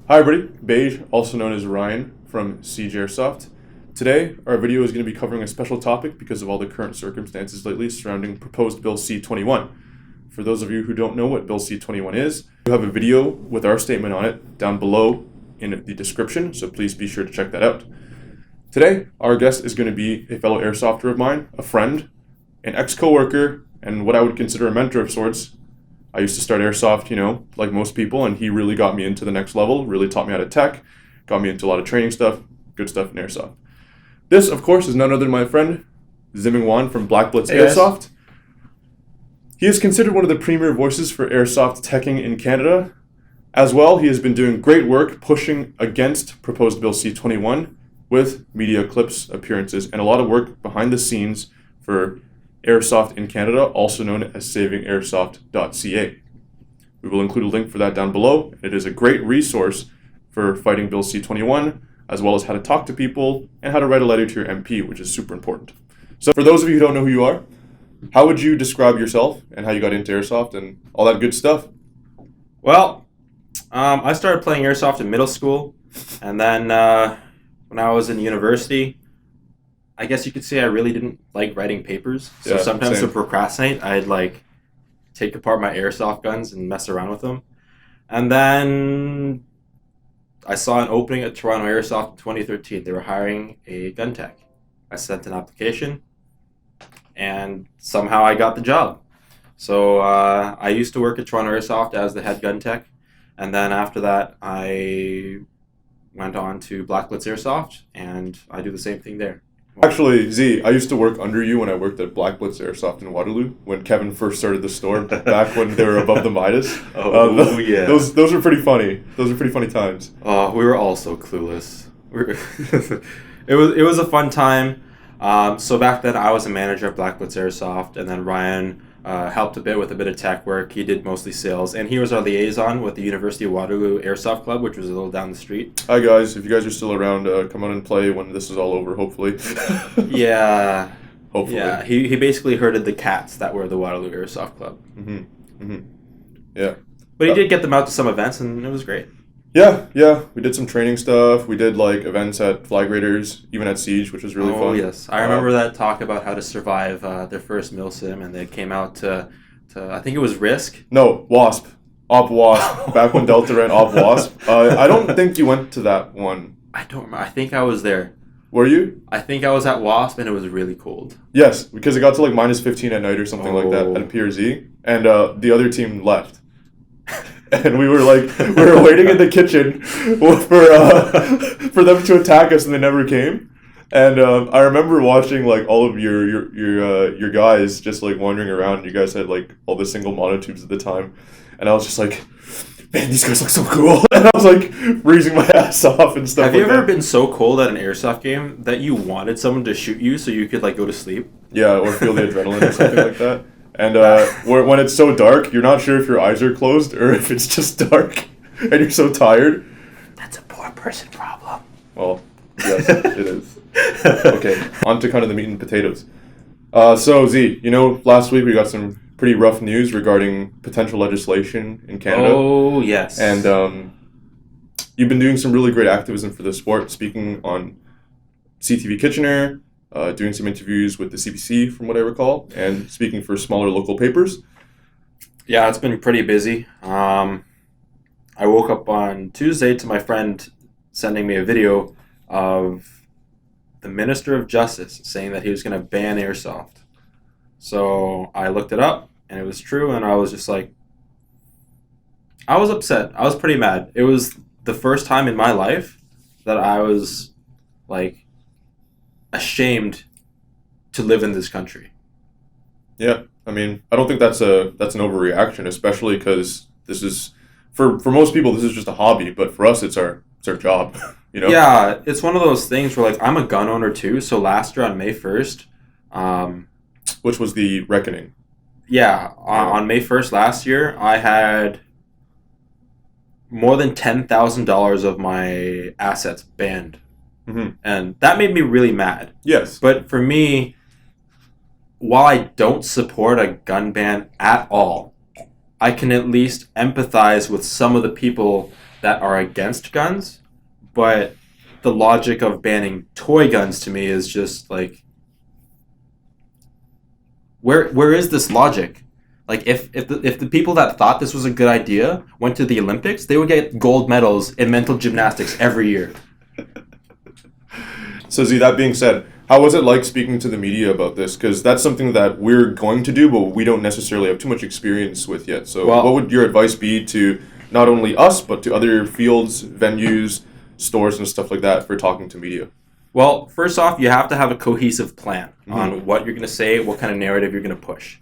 Hi everybody, Beige, also known as Ryan from Chairsoft. Today, our video is going to be covering a special topic because of all the current circumstances lately surrounding proposed Bill C-21. For those of you who don't know what Bill C-21 is, we have a video with our statement on it down below in the description, so please be sure to check that out. Today, our guest is going to be a fellow airsofter of mine, a friend, an ex-coworker, and what I would consider a mentor of sorts. I used to start airsoft, like most people, and he really got me into the next level, really taught me how to tech, got me into a lot of training stuff, good stuff in airsoft. This, of course, is none other than my friend, Ziming from Black Blitz Airsoft. He is considered one of the premier voices for airsoft teching in Canada. As well, he has been doing great work pushing against proposed Bill C-21 with media clips, appearances, and a lot of work behind the scenes for Airsoft in Canada, also known as savingairsoft.ca. We will include a link for that down below. It is a great resource for fighting Bill C-21, as well as how to talk to people and how to write a letter to your MP, which is super important. So for those of you who don't know who you are, how would you describe yourself and how you got into airsoft and all that good stuff? Well, I started playing airsoft in middle school, and then when I was in university, I guess you could say I really didn't like writing papers. So sometimes to procrastinate, I'd take apart my airsoft guns and mess around with them. And then I saw an opening at Toronto Airsoft in 2013. They were hiring a gun tech. I sent an application, and somehow I got the job. So I used to work at Toronto Airsoft as the head gun tech. And then after that, I went on to Black Blitz Airsoft, and I do the same thing there. Actually, Z, I used to work under you when I worked at Black Blitz Airsoft in Waterloo, when Kevin first started the store, back when they were above the Midas. Yeah. Those were pretty funny. Those were pretty funny times. Oh, we were all so clueless. It was a fun time. So back then, I was a manager at Black Blitz Airsoft, and then Ryan helped a bit with a bit of tech work. He did mostly sales, and he was our liaison with the University of Waterloo Airsoft Club, which was a little down the street. Hi guys, if you guys are still around, come on and play when this is all over, hopefully. Yeah. Hopefully. Yeah, he basically herded the cats that were the Waterloo Airsoft Club. Yeah. But he did get them out to some events, and it was great. Yeah. We did some training stuff. We did events at Flag Raiders, even at Siege, which was really fun. Oh yes, I remember that talk about how to survive their first milsim, and they came out to I think it was Risk. No, Wasp. Op Wasp. Back when Delta ran Op Wasp. I don't think you went to that one. I don't remember. I think I was there. Were you? I think I was at Wasp, and it was really cold. Yes, because it got to minus 15 at night or something like that at PRZ, and the other team left. And we were waiting in the kitchen for them to attack us, and they never came. And I remember watching all of your guys just wandering around. You guys had all the single monotubes at the time, and I was just like, man, these guys look so cool. And I was freezing my ass off and stuff. Have you ever been so cold at an airsoft game that you wanted someone to shoot you so you could go to sleep? Yeah, or feel the adrenaline or something like that. And when it's so dark, you're not sure if your eyes are closed or if it's just dark and you're so tired. That's a poor person problem. Well, yes, it is. Okay, on to kind of the meat and potatoes. So, Z, last week we got some pretty rough news regarding potential legislation in Canada. Oh, yes. And you've been doing some really great activism for the sport, speaking on CTV Kitchener, doing some interviews with the CBSA, from what I recall, and speaking for smaller local papers. Yeah, it's been pretty busy. I woke up on Tuesday to my friend sending me a video of the Minister of Justice saying that he was going to ban airsoft. So I looked it up, and it was true, and I was just I was upset. I was pretty mad. It was the first time in my life that I was, ashamed to live in this country. Yeah, I mean, I don't think that's an overreaction, especially because this is, for most people, this is just a hobby, but for us, it's our job, Yeah, it's one of those things where, I'm a gun owner too, so last year on May 1st... which was the reckoning. Yeah, on May 1st last year, I had more than $10,000 of my assets banned. And that made me really mad. Yes. But for me, while I don't support a gun ban at all, I can at least empathize with some of the people that are against guns, but the logic of banning toy guns to me is just like, where is this logic? Like, if the people that thought this was a good idea went to the Olympics, they would get gold medals in mental gymnastics every year. So, Z, that being said, how was it like speaking to the media about this? Because that's something that we're going to do, but we don't necessarily have too much experience with yet. So what would your advice be to not only us, but to other fields, venues, stores, and stuff like that for talking to media? Well, first off, you have to have a cohesive plan on what you're going to say, what kind of narrative you're going to push.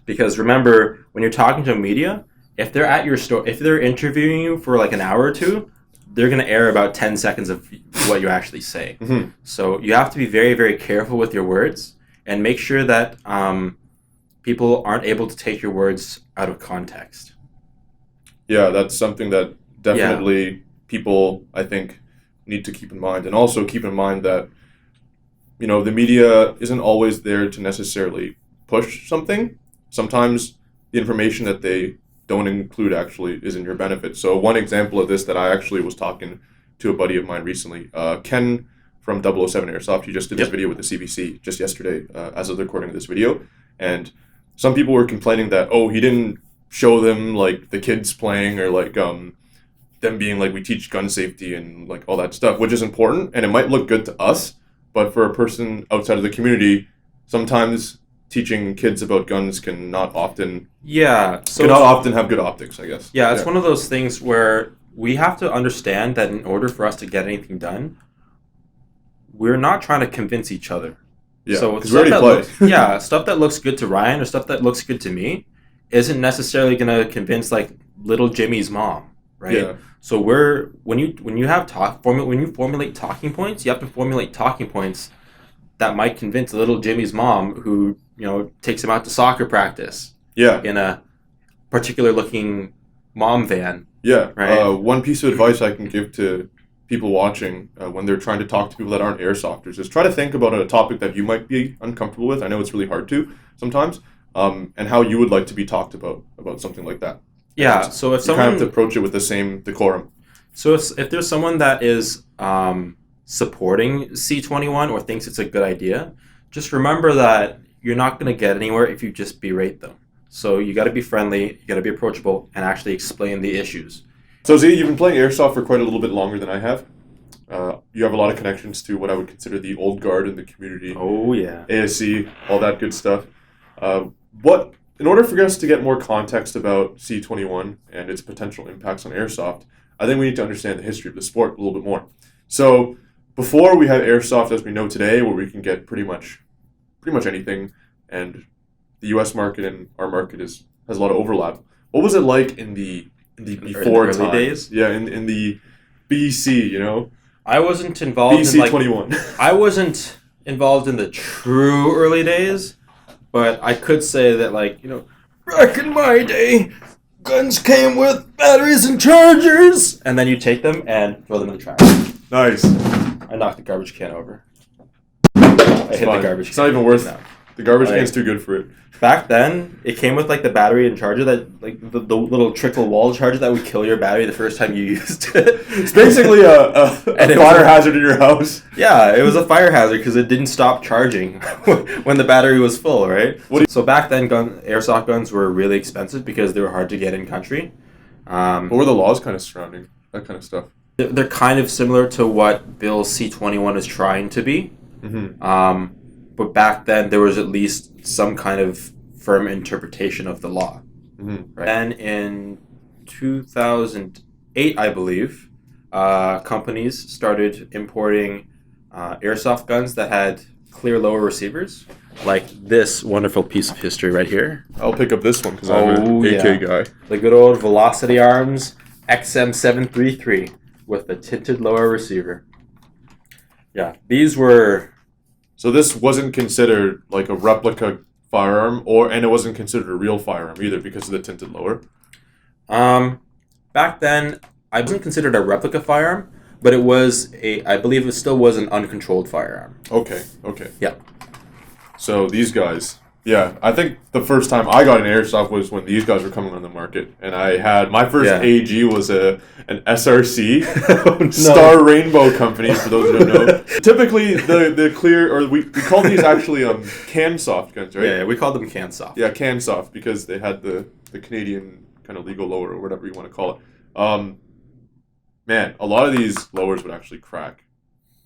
Because remember, when you're talking to media, if they're at your store, if they're interviewing you for like an hour or two, they're going to air about 10 seconds of what you actually say. So you have to be very, very careful with your words and make sure that people aren't able to take your words out of context. Yeah, that's something that definitely people, I think, need to keep in mind. And also keep in mind that, you know, the media isn't always there to necessarily push something. Sometimes the information that they don't include actually is in your benefit. So one example of this that I actually was talking to a buddy of mine recently, Ken from 007 Airsoft, he just did this video with the CBC just yesterday as of the recording of this video. And some people were complaining that, oh, he didn't show them like the kids playing or like them being like, we teach gun safety and like all that stuff, which is important and it might look good to us, but for a person outside of the community, sometimes teaching kids about guns cannot often have good optics, I guess. Yeah, it's one of those things where we have to understand that in order for us to get anything done, we're not trying to convince each other. Yeah, so because we already play. Stuff that looks good to Ryan or stuff that looks good to me isn't necessarily going to convince like little Jimmy's mom, right? Yeah. So when you formulate talking points, you have to formulate talking points that might convince little Jimmy's mom who, you know, takes him out to soccer practice. Yeah. In a particular looking mom van. Yeah. Right. One piece of advice I can give to people watching when they're trying to talk to people that aren't airsofters is try to think about a topic that you might be uncomfortable with. I know it's really hard to sometimes. And how you would like to be talked about something like that. Yeah. So if someone kind of have to approach it with the same decorum. So if there's someone that is supporting C-21 or thinks it's a good idea, just remember that you're not going to get anywhere if you just berate them. So you got to be friendly, you got to be approachable, and actually explain the issues. So Z, you've been playing Airsoft for quite a little bit longer than I have. You have a lot of connections to what I would consider the old guard in the community. Oh, yeah. ASIC, all that good stuff. In order for us to get more context about C-21 and its potential impacts on Airsoft, I think we need to understand the history of the sport a little bit more. So before we had Airsoft as we know today, where we can get pretty much anything, and the U.S. market and our market has a lot of overlap. What was it like in the before early days? Yeah, in the BC, you know? I wasn't involved BC 21. I wasn't involved in the true early days, but I could say that, like, you know, back in my day, guns came with batteries and chargers, and then you take them and throw them in the trash. Nice. I knocked the garbage can over. I hit the garbage can. It's not even worth it. The garbage Like, can's too good for it. Back then, it came with like the battery and charger that, like the little trickle wall charger that would kill your battery the first time you used it. It's basically a fire hazard in your house. Yeah, it was a fire hazard because it didn't stop charging when the battery was full, right? So back then, airsoft guns were really expensive because they were hard to get in country. What were the laws kind of surrounding that kind of stuff? They're kind of similar to what Bill C-21 is trying to be. Mm-hmm. But back then, there was at least some kind of firm interpretation of the law. Mm-hmm. Right? And in 2008, I believe, companies started importing airsoft guns that had clear lower receivers, like this wonderful piece of history right here. I'll pick up this one because I'm an AK guy. The good old Velocity Arms XM733 with the tinted lower receiver. Yeah, these were... So this wasn't considered like a replica firearm, and it wasn't considered a real firearm either because of the tinted lower? Back then, I wasn't considered a replica firearm, but it was I believe it still was an uncontrolled firearm. Okay. Yeah. So these guys, Yeah, I think the first time I got an airsoft was when these guys were coming on the market, and I had my first AG was an SRC, Star Rainbow Company. For those who don't know, typically the clear, or we call these actually CanSoft guns, right? Yeah, we called them CanSoft. Yeah, CanSoft, because they had the Canadian kind of legal lower or whatever you want to call it. Man, a lot of these lowers would actually crack,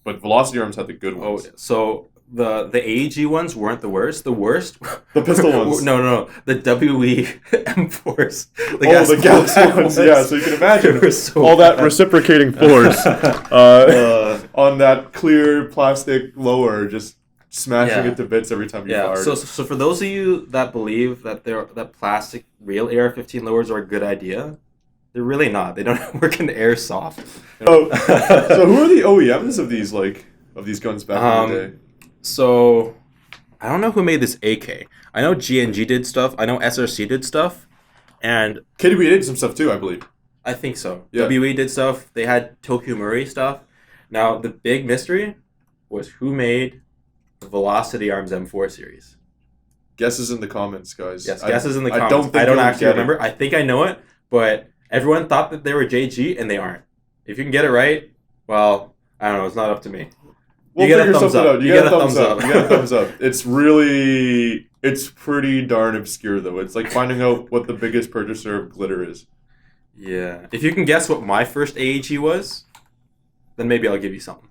but Velocity Arms had the good ones. Oh, so the AEG ones weren't the worst. The worst, the pistol ones. No. The WE M4s. The gas ones. Yeah, so you can imagine so all that reciprocating force on that clear plastic lower, just smashing it to bits every time you fired. So for those of you that believe that that plastic real AR-15 lowers are a good idea, they're really not. They don't work in airsoft. So who are the OEMs of these guns back in the day? So I don't know who made this AK. I know G&G did stuff. I know SRC did stuff, and KDB did some stuff too, I believe. I think so. Yeah. WE did stuff. They had Tokyo Murray stuff. Now the big mystery was who made the Velocity Arms M4 series. Guesses in the comments, guys. Yes, guesses in the comments. I don't actually remember. I think I know it, but everyone thought that they were JG, and they aren't. If you can get it right, well, I don't know. It's not up to me. We'll figure something out. You get a thumbs up. You get a thumbs up. It's pretty darn obscure, though. It's like finding out what the biggest purchaser of glitter is. Yeah. If you can guess what my first AEG was, then maybe I'll give you something.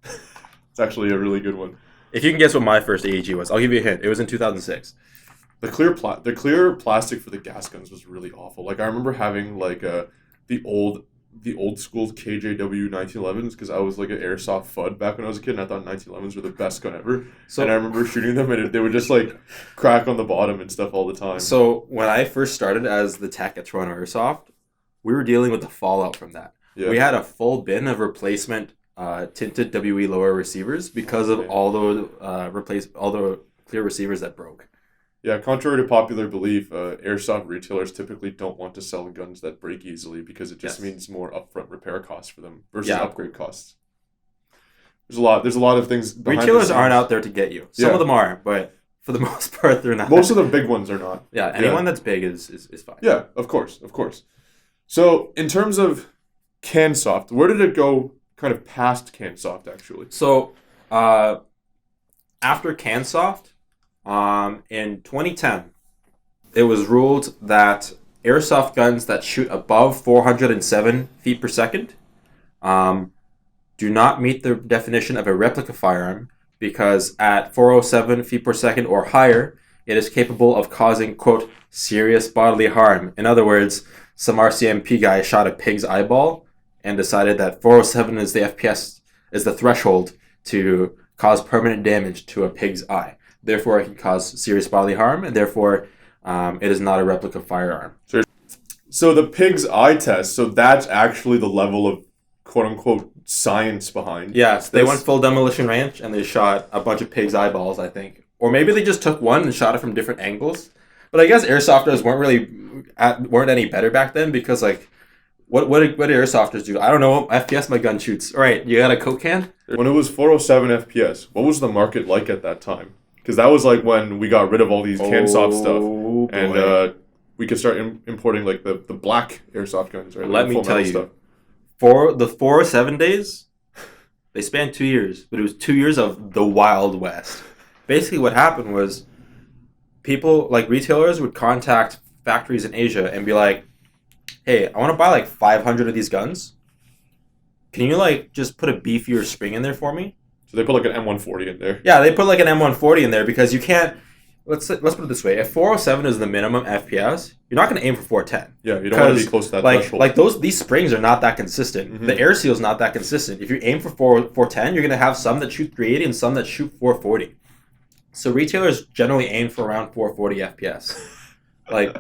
It's actually a really good one. If you can guess what my first AEG was, I'll give you a hint. It was in 2006. The clear plastic for the gas guns was really awful. Like, I remember having the old school KJW 1911s, because I was like an airsoft FUD back when I was a kid, and I thought 1911s were the best gun ever. And I remember shooting them, and they would just like crack on the bottom and stuff all the time. So when I first started as the tech at Toronto Airsoft, we were dealing with the fallout from that. Yeah. We had a full bin of replacement tinted WE lower receivers because of all the clear receivers that broke. Yeah, contrary to popular belief, airsoft retailers typically don't want to sell guns that break easily, because it just means more upfront repair costs for them versus upgrade costs. There's a lot of things behind retailers aren't out there to get you. Some of them are, but for the most part, they're not. Most of the big ones are not. Yeah, anyone that's big is fine. Yeah, of course. So, in terms of CanSoft, where did it go kind of past CanSoft, actually? So, after CanSoft, in 2010, it was ruled that airsoft guns that shoot above 407 feet per second do not meet the definition of a replica firearm, because at 407 feet per second or higher, it is capable of causing, quote, serious bodily harm. In other words, some RCMP guy shot a pig's eyeball and decided that 407 is the FPS, is the threshold to cause permanent damage to a pig's eye. Therefore, it can cause serious bodily harm, and therefore, it is not a replica firearm. So the pig's eye test, so that's actually the level of quote-unquote science behind. Yes, they went full demolition range, and they shot a bunch of pig's eyeballs, I think. Or maybe they just took one and shot it from different angles. But I guess airsofters weren't any better back then, because, like, what do airsofters do? I don't know. FPS my gun shoots. All right, you got a Coke can? When it was 407 FPS, what was the market like at that time? Because that was like when we got rid of all these CanSoft stuff, and we could start importing like the black airsoft guns, right? Let me tell you, for the 407 days, they spanned 2 years, but it was 2 years of the Wild West. Basically, what happened was people, like retailers, would contact factories in Asia and be like, "Hey, I want to buy like 500 of these guns. Can you like just put a beefier spring in there for me?" So they put like an M140 in there. Yeah, they put like an M140 in there, because you can't. Let's put it this way: if 407 is the minimum FPS, you're not going to aim for 410. Yeah, you don't want to be close to that threshold. Like these springs are not that consistent. Mm-hmm. The air seal is not that consistent. If you aim for 410, you're going to have some that shoot 380 and some that shoot 440. So retailers generally aim for around 440 FPS. Like,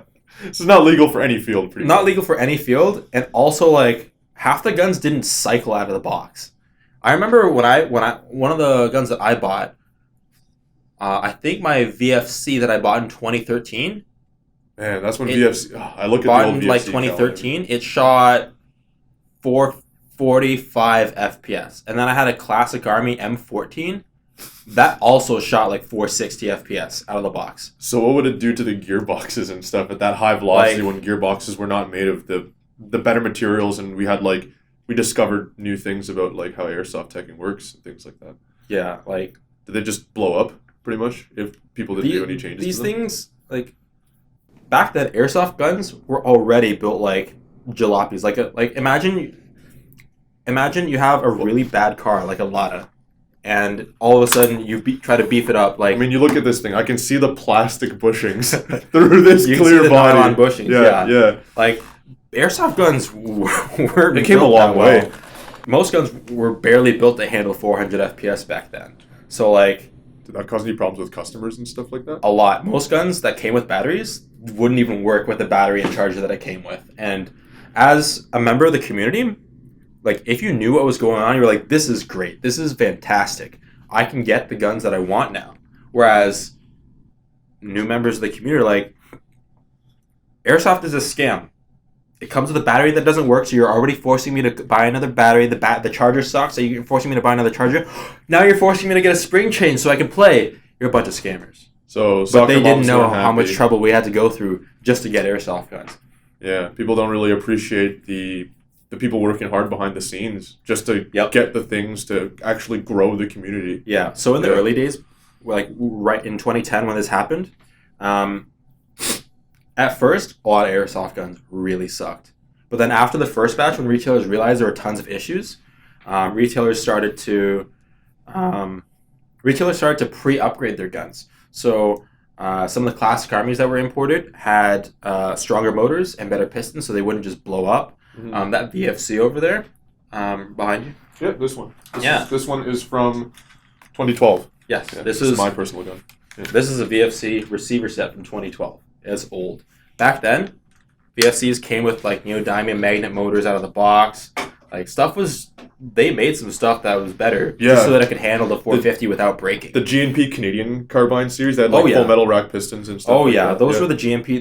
this is not legal for any field. Not legal for any field, and also like half the guns didn't cycle out of the box. I remember when I one of the guns that I bought, I think my VFC that I bought in 2013. Man, that's when VFC. Oh, I look at the old VFC. Like 2013, it shot 445 FPS, and then I had a Classic Army M14 that also shot like 460 FPS out of the box. So what would it do to the gearboxes and stuff at that high velocity Like, when gearboxes were not made of the better materials, and we had like we discovered new things about like how airsoft teching works and things like that? yeah, like Did they just blow up pretty much if people didn't do any changes? These to them? things, like back then, airsoft guns were already built like jalopies. Like imagine you have a really bad car like a Lada, and all of a sudden you try to beef it up. Like, I mean, you look at this thing. I can see the plastic bushings through this you clear can see the body. nylon bushings. Yeah. Like airsoft guns were They came a long way. well. Most guns were barely built to handle 400 FPS back then. So like Did that cause any problems with customers and stuff like that? a lot. Most guns that came with batteries wouldn't even work with the battery and charger that it came with. And as a member of the community, like if you knew what was going on, you were like, this is great. This is fantastic. I can get the guns that I want now. Whereas new members of the community are like, airsoft is a scam. It comes with a battery that doesn't work, so you're already forcing me to buy another battery. The charger sucks, so you're forcing me to buy another charger. Now you're forcing me to get a spring change so I can play. You're a bunch of scammers. So, But they didn't know weren't how much happy. trouble we had to go through just to get airsoft guns. Yeah, people don't really appreciate the people working hard behind the scenes just to Yep. get the things to actually grow the community. Yeah. So in the Yeah. early days, like right in 2010 when this happened, at first a lot of airsoft guns really sucked. But then after the first batch, when retailers realized there were tons of issues, retailers started to pre-upgrade their guns. So some of the classic armies that were imported had stronger motors and better pistons, so they wouldn't just blow up. Mhm. That VFC over there, behind you. Yeah, this one. Yeah. This one is from 2012. Yes, Yeah, this is my personal gun. This is a VFC receiver set from 2012. It's old. Back then, VFCs came with like neodymium magnet motors out of the box. Like they made some stuff that was better, Yeah. just so that it could handle the 450 without breaking. The GNP Canadian carbine series that had like Oh, yeah. full metal rack pistons and stuff. Oh like yeah, that. those were the GMP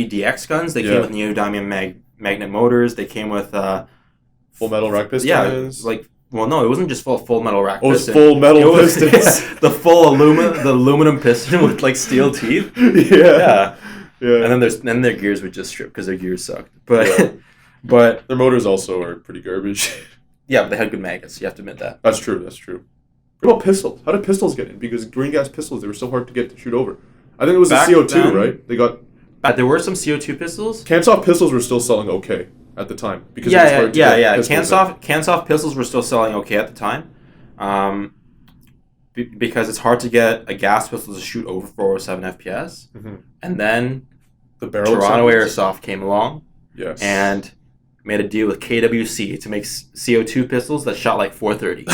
DX guns. They Yeah. came with neodymium magnet motors. They came with full metal rack pistons. yeah, no, it wasn't just full metal rack. Oh, it's piston. full metal It was- pistons. the full aluminum piston with like steel teeth. Yeah. Yeah. And then their gears would just strip because their gears sucked. But Yeah. but Their motors also are pretty garbage. yeah, but they had good magnets. You have to admit that. That's true. What about pistols? How did pistols get in? Because green gas pistols, they were so hard to get to shoot over. I think it was Back the CO2, then- right? They got But there were some CO2 pistols. Cansoft pistols were still selling okay at the time because it was Yeah. hard to get pistols in. Cansoft pistols were still selling okay at the time, because it's hard to get a gas pistol to shoot over 407 FPS. Mhm. And then The barrel Toronto extenders? Airsoft came along Yes. and made a deal with KWC to make CO2 pistols that shot like 430.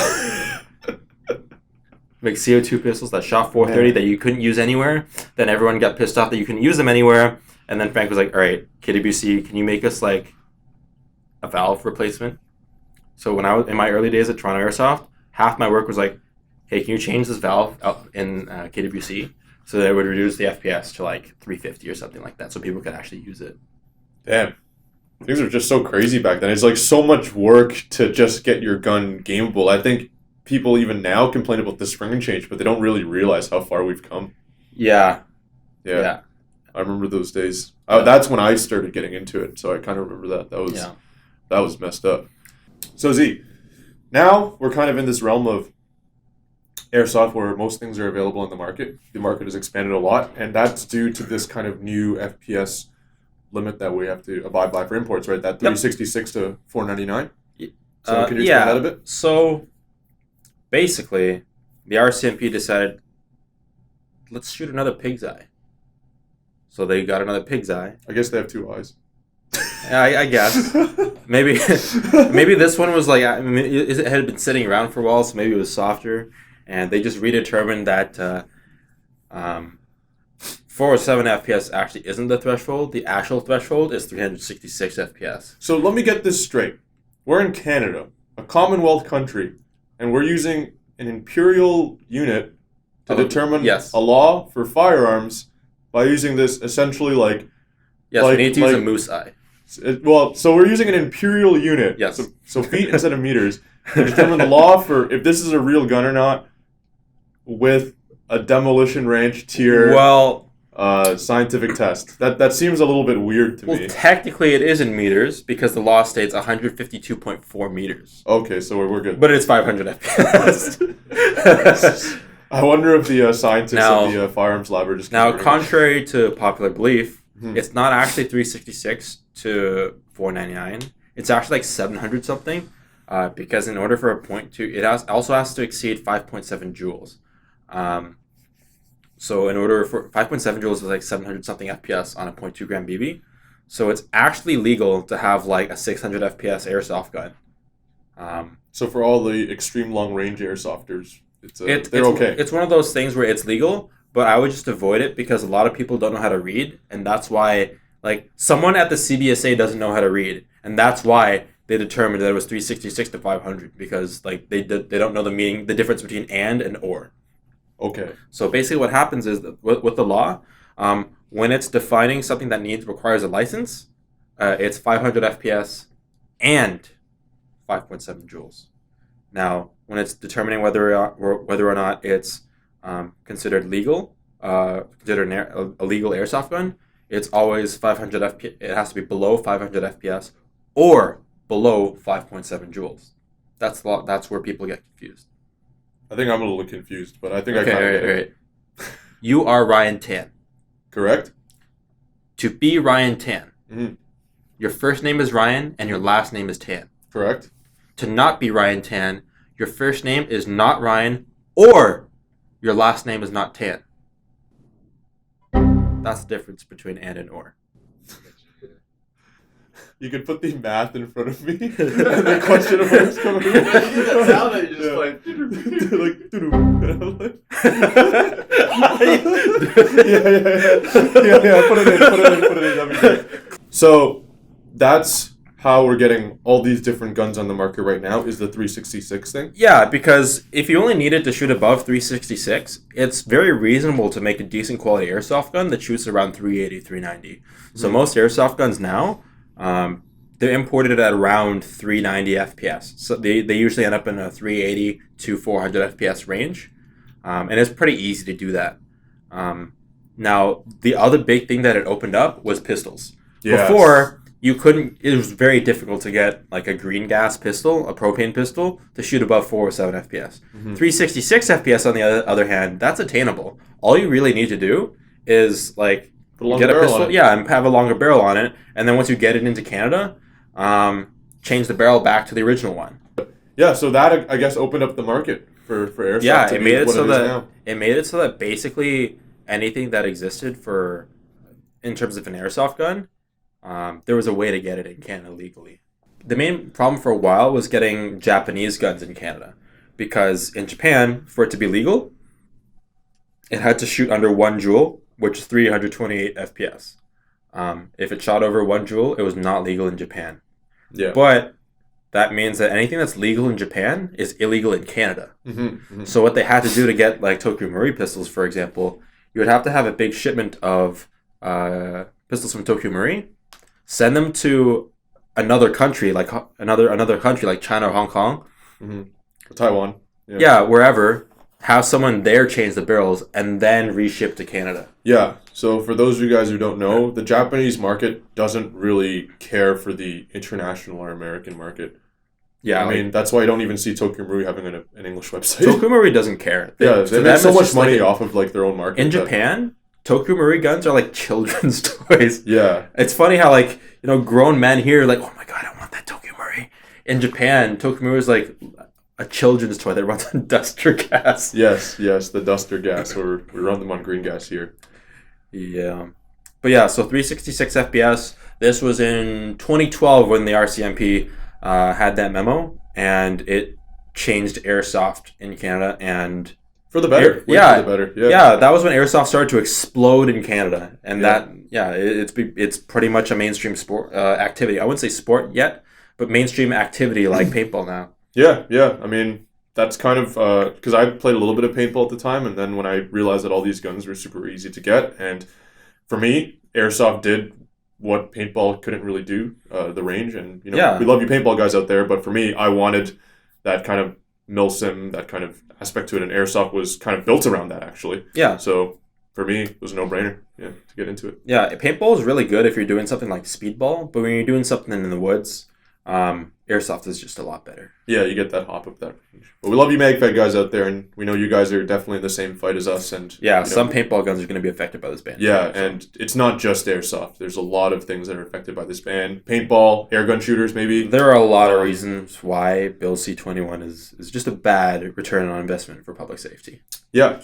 Make CO2 pistols that shot 430 that you couldn't use anywhere. Then everyone got pissed off that you couldn't use them anywhere. And then Frank was like, all right, KWC, can you make us like a valve replacement? So when I was in my early days at Toronto Airsoft, half my work was like, hey, can you change this valve out in KWC so that it would reduce the FPS to like 350 or something like that so people could actually use it. Damn. Things are just so crazy back then. It's like so much work to just get your gun gameable. I think people even now complain about the spring and change, but they don't really realize how far we've come. Yeah. Yeah. I remember those days. That's when I started getting into it, so I kind of remember that. That was messed up. So Z, now we're kind of in this realm of airsoft where most things are available in the market. The market has expanded a lot, and that's due to this kind of new FPS limit that we have to abide by for imports, right? That 366 to 499. So can you explain that a bit? So basically, the RCMP decided, let's shoot another pig's eye. So they got another pig's eye. I guess they have two eyes. I guess. Maybe this one was like, I mean, it had been sitting around for a while, so maybe it was softer. And they just redetermined that 407 FPS actually isn't the threshold. The actual threshold is 366 FPS. So let me get this straight. We're in Canada, a Commonwealth country, and we're using an imperial unit to determine a law for firearms by using this essentially like... Yes, like, we need to use a moose eye. So we're using an imperial unit. Yes. So feet instead of meters to determine the law for if this is a real gun or not. with a demolition range tier Well, scientific test. That seems a little bit weird to me. technically it is in meters because the law states 152.4 meters. Okay, so we're good. But it's 500 FPS. I wonder if the scientists Now- of the firearms lab are just Now, converting it. contrary to popular belief, Mhm. it's not actually 366 to 499. It's actually like 700 something. Because in order for a .2, it also has to exceed 5.7 joules. So in order for 5.7 joules is like 700 something FPS on a 0.2 gram BB. So it's actually legal to have like a 600 FPS airsoft gun. So for all the extreme long range airsofters, they're okay. It's one of those things where it's legal, but I would just avoid it because a lot of people don't know how to read, and that's why like someone at the CBSA doesn't know how to read, and that's why they determined that it was 366 to 500 because like they don't know the difference between and or. Okay. So basically, what happens is that with the law, when it's defining something that requires a license, it's 500 FPS and 5.7 joules. Now, when it's determining whether or not it's considered legal, considered a legal airsoft gun, it's always 500 FPS. It has to be below 500 FPS or below 5.7 joules. That's where people get confused. I think I'm a little confused, but I think I Okay, kind of right, get it. right. You are Ryan Tan. Correct? To be Ryan Tan, Mhm. your first name is Ryan and your last name is Tan. Correct? To not be Ryan Tan, your first name is not Ryan or your last name is not Tan. That's the difference between and or. You could put the math in front of me, and the question marks coming in. That sound that you just like, yeah. Put it in. That'd be great. So that's how we're getting all these different guns on the market right now. Is the 366 thing? Yeah, because if you only needed to shoot above 366, it's very reasonable to make a decent quality airsoft gun that shoots around 380, 390. So most airsoft guns now, they're imported at around 390 FPS. So they usually end up in a 380 to 400 FPS range. And it's pretty easy to do that. Now, the other big thing that it opened up was pistols. Yes. Before, it was very difficult to get like a green gas pistol, a propane pistol, to shoot above 407 FPS. 366 FPS, on the other hand, that's attainable. All you really need to do is like get a pistol, and have a longer barrel on it, and then once you get it into Canada, change the barrel back to the original one. Yeah, so that I guess opened up the market for airsoft. Yeah, to it be made it what so is that now. basically anything that existed in terms of an airsoft gun, there was a way to get it in Canada legally. The main problem for a while was getting Japanese guns in Canada, because in Japan, for it to be legal, it had to shoot under 1 joule, which is 328 FPS. If it shot over 1 joule, it was not legal in Japan. Yeah. But that means that anything that's legal in Japan is illegal in Canada. So what they had to do to get like Tokyo Marui pistols, for example, you would have to have a big shipment of pistols from Tokyo Marui, send them to another country, like another country like China or Hong Kong, Taiwan. Yeah, wherever. Have someone there change the barrels and then reship to Canada. Yeah. So for those of you guys who don't know, the Japanese market doesn't really care for the international or American market. Yeah, I mean, that's why I don't even see Tokyo Marui having an English website. Tokyo Marui doesn't care. They make so much money off of like their own market. In Japan, Tokyo Marui guns are like children's toys. Yeah. It's funny how like, grown men here are like, oh my god, I want that Tokyo Marui. In Japan, Tokyo Marui is like a children's toy that runs on duster gas. Yes, the duster gas. We run them on green gas here. Yeah. But yeah, so 366 FPS. This was in 2012 when the RCMP had that memo, and it changed airsoft in Canada, and for the better. For the better. Yeah, that was when airsoft started to explode in Canada, and it's pretty much a mainstream sport activity. I wouldn't say sport yet, but mainstream activity like paintball now. Yeah. I mean, that's kind of because I played a little bit of paintball at the time, and then when I realized that all these guns were super easy to get, and for me, airsoft did what paintball couldn't really do, the range. And we love you paintball guys out there, but for me, I wanted that kind of milsim, that kind of aspect to it, and airsoft was kind of built around that actually. Yeah. So for me, it was a no-brainer, to get into it. Yeah, paintball is really good if you're doing something like speedball, but when you're doing something in the woods, airsoft is just a lot better. Yeah, you get that hop up that range. But we love you MagFed guys out there, and we know you guys are definitely in the same fight as us. And some paintball guns are going to be affected by this ban. Yeah, and it's not just airsoft. There's a lot of things that are affected by this ban. Paintball, airgun shooters, maybe. There are a lot of reasons why Bill C-21 is just a bad return on investment for public safety. Yeah.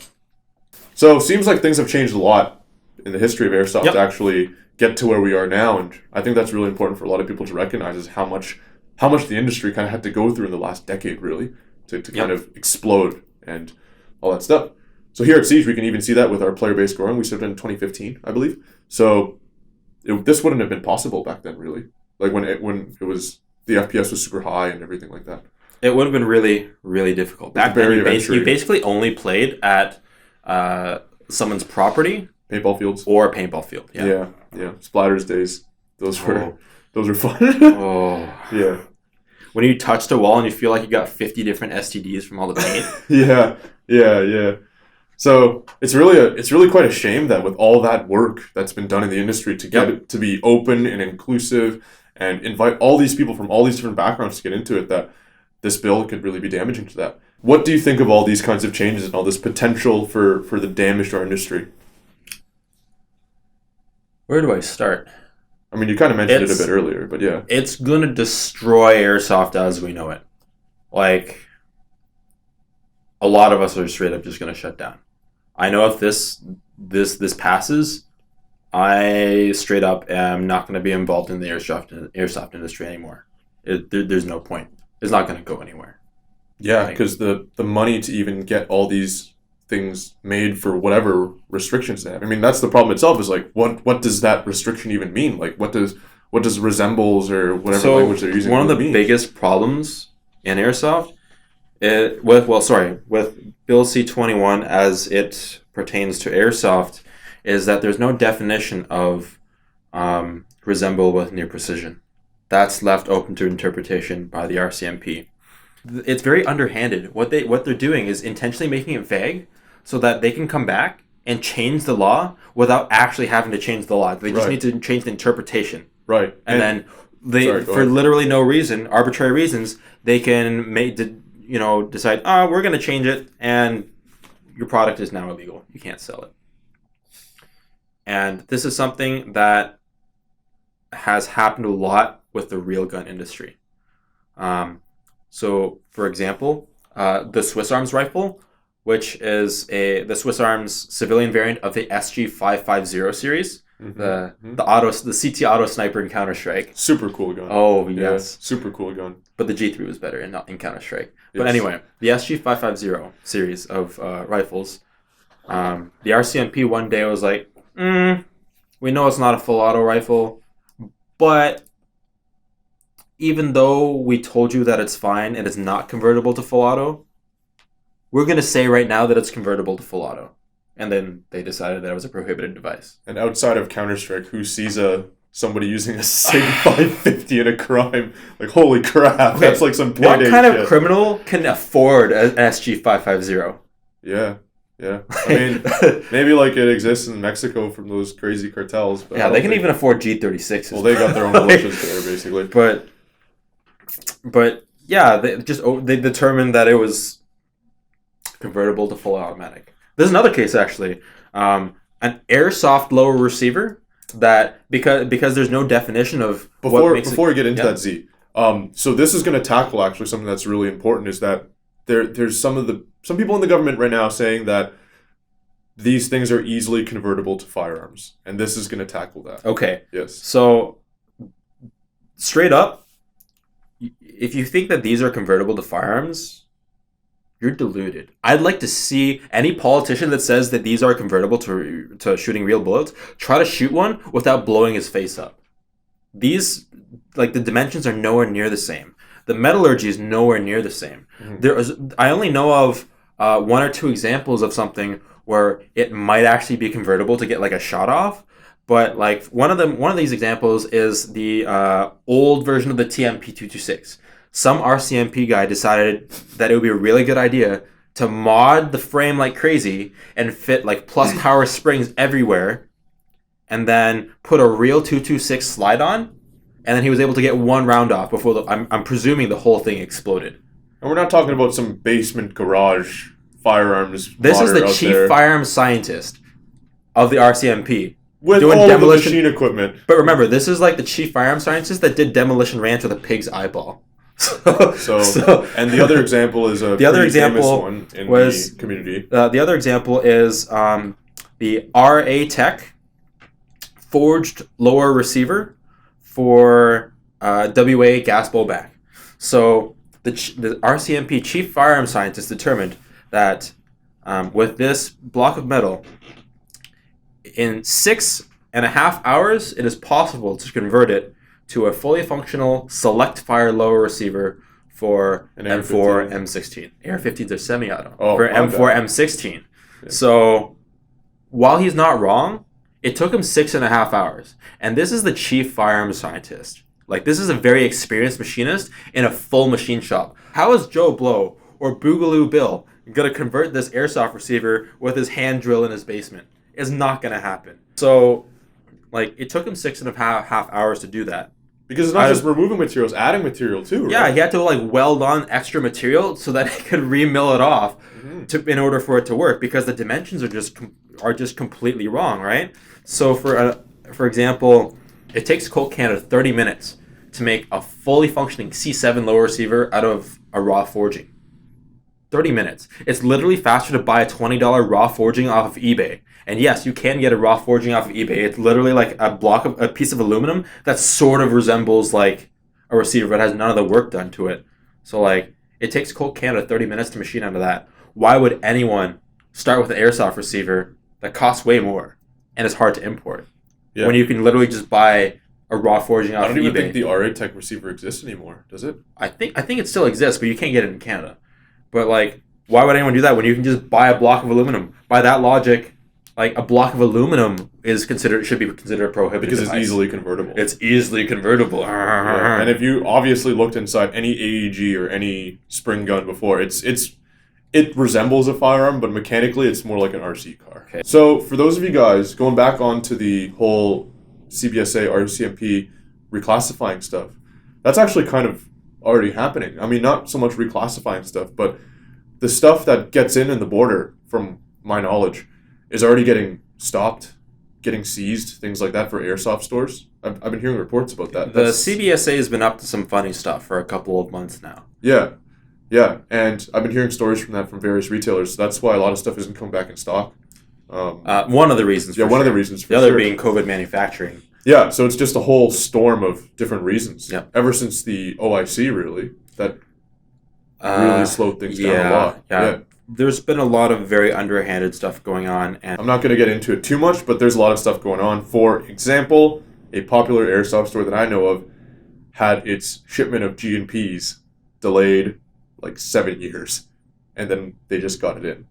So it seems like things have changed a lot in the history of airsoft to actually get to where we are now, and I think that's really important for a lot of people to recognize is how much the industry kind of had to go through in the last decade, really, to kind of explode and all that stuff. So here at Siege, we can even see that with our player base growing. We started in 2015, I believe. So this wouldn't have been possible back then, really. Like when it was the FPS was super high and everything like that. It would have been really, really difficult. Back then, you basically only played at someone's property, paintball fields, or paintball field. Yeah. Splatters days. Those were fun. Yeah. When you touched a wall and you feel like you got 50 different STDs from all the paint. Yeah. So it's really quite a shame that with all that work that's been done in the industry to get it to be open and inclusive and invite all these people from all these different backgrounds to get into it, that this bill could really be damaging to that. What do you think of all these kinds of changes and all this potential for the damage to our industry? Where do I start? I mean, you kind of mentioned it a bit earlier, but yeah. It's going to destroy airsoft as we know it. Like, a lot of us are straight up just going to shut down. I know if this passes, I straight up am not going to be involved in the airsoft industry anymore. There's no point. It's not going to go anywhere. Yeah, because the money to even get all these things made for whatever restrictions they have. I mean, that's the problem itself, is like, what does that restriction even mean? Like, what does resembles or whatever language they're using one of the biggest problems in airsoft with Bill C-21 as it pertains to airsoft is that there's no definition of resemble with near precision. That's left open to interpretation by the RCMP. It's very underhanded. What they're doing is intentionally making it vague so that they can come back and change the law without actually having to change the law. They just need to change the interpretation. Right. And then for literally no reason, arbitrary reasons, they can decide, we're going to change it, and your product is now illegal. You can't sell it. And this is something that has happened a lot with the real gun industry. So, for example, the Swiss Arms rifle, which is the Swiss Arms civilian variant of the SG550 series, the CT Auto Sniper in Counter-Strike. Super cool gun. Oh, yes. Super cool gun. But the G3 was better in Counter-Strike. Yes. But anyway, the SG550 series of rifles, the RCMP one day was like, we know it's not a full auto rifle, but even though we told you that it's fine and it's not convertible to full auto, we're going to say right now that it's convertible to full auto. And then they decided that it was a prohibited device. And outside of Counter-Strike, who sees somebody using a SIG 550 in a crime? Like, holy crap, that's like some payday. What kind of criminal can afford an SG550? Yeah. I mean, maybe like it exists in Mexico from those crazy cartels. But yeah, they can even afford G36s. Well, they got their own militias there, basically. But yeah, they determined that it was convertible to full automatic. There's another case actually, an airsoft lower receiver that because there's no definition of before we get into that, Z. So this is going to tackle actually something that's really important, is that there's some people in the government right now saying that these things are easily convertible to firearms, and this is going to tackle that. Okay. Yes. So straight up, if you think that these are convertible to firearms, you're deluded. I'd like to see any politician that says that these are convertible to shooting real bullets try to shoot one without blowing his face up. These, like, the dimensions are nowhere near the same. The metallurgy is nowhere near the same. Mm-hmm. I only know of one or two examples of something where it might actually be convertible to get like a shot off. But like one of these examples is the old version of the TMP 226. some RCMP guy decided that it would be a really good idea to mod the frame like crazy and fit like plus power springs everywhere, and then put a real 226 slide on, and then he was able to get one round off before I'm presuming the whole thing exploded. And we're not talking about some basement garage firearms. This is the chief firearms scientist of the RCMP. With doing all demolition of the machine equipment. But remember, this is like the chief firearms scientist that did Demolition Ranch with a pig's eyeball. And the other example is the other example one in the community. The other example is the RA Tech forged lower receiver for WA gas blowback. So the RCMP chief firearms scientist determined that with this block of metal, in 6.5 hours, it is possible to convert it to a fully functional select fire lower receiver for an M4 M16. AR-15s are semi-auto for M4 M16. Yeah. So while he's not wrong, it took him 6.5 hours. And this is the chief firearms scientist. Like, this is a very experienced machinist in a full machine shop. How is Joe Blow or Boogaloo Bill going to convert this airsoft receiver with his hand drill in his basement? It's not going to happen. So, like, it took him 6.5 hours to do that. Because it's not just removing materials, adding material too, right? Yeah, he had to like weld on extra material so that he could re-mill it off in order for it to work, because the dimensions are just completely wrong, right? So for example, it takes Colt Canada 30 minutes to make a fully functioning C7 lower receiver out of a raw forging. 30 minutes. It's literally faster to buy a $20 raw forging off of eBay. And yes, you can get a raw forging off of eBay. It's literally like a piece of aluminum that sort of resembles like a receiver, but has none of the work done to it. So like, it takes Colt Canada 30 minutes to machine out of that. Why would anyone start with an airsoft receiver that costs way more and is hard to import when you can literally just buy a raw forging off of eBay? I don't even think the RA Tech receiver exists anymore, does it? I think it still exists, but you can't get it in Canada. But like, why would anyone do that when you can just buy a block of aluminum? By that logic, like, a block of aluminum should be considered a prohibited because it's device. easily convertible. It's easily convertible. Yeah. And if you obviously looked inside any AEG or any spring gun before, it resembles a firearm, but mechanically it's more like an RC car. Okay. So for those of you guys going back onto the whole CBSA RCMP reclassifying stuff, that's actually kind of already happening. I mean, not so much reclassifying stuff, but the stuff that gets in the border, from my knowledge, is already getting stopped, getting seized, things like that for airsoft stores. I've been hearing reports about that. The CBSA has been up to some funny stuff for a couple of months now. Yeah, and I've been hearing stories from that from various retailers. So that's why a lot of stuff isn't coming back in stock. One of the reasons. Yeah, one of the reasons. The other being COVID manufacturing. Yeah, so it's just a whole storm of different reasons. Yeah. Ever since the OIC, really, that really slowed things down a lot. Yeah. There's been a lot of very underhanded stuff going on. And I'm not going to get into it too much, but there's a lot of stuff going on. For example, a popular airsoft store that I know of had its shipment of G&Ps delayed like 7 years, and then they just got it in.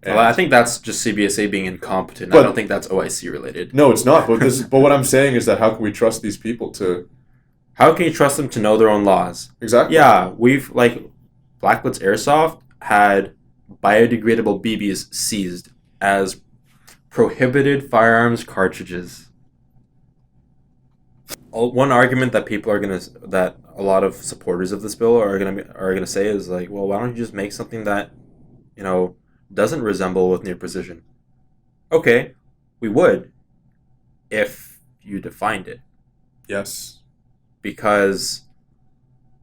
Well, I think that's just CBSA being incompetent. I don't think that's OIC related. No, it's not. But what I'm saying is that how can we trust these people to... How can you trust them to know their own laws? Exactly. Yeah, Black Blitz Airsoft had biodegradable BBs seized as prohibited firearms cartridges. One argument that that a lot of supporters of this bill are gonna say is like, well, why don't you just make something that, doesn't resemble with near precision? Okay, we would if you defined it. Yes. Because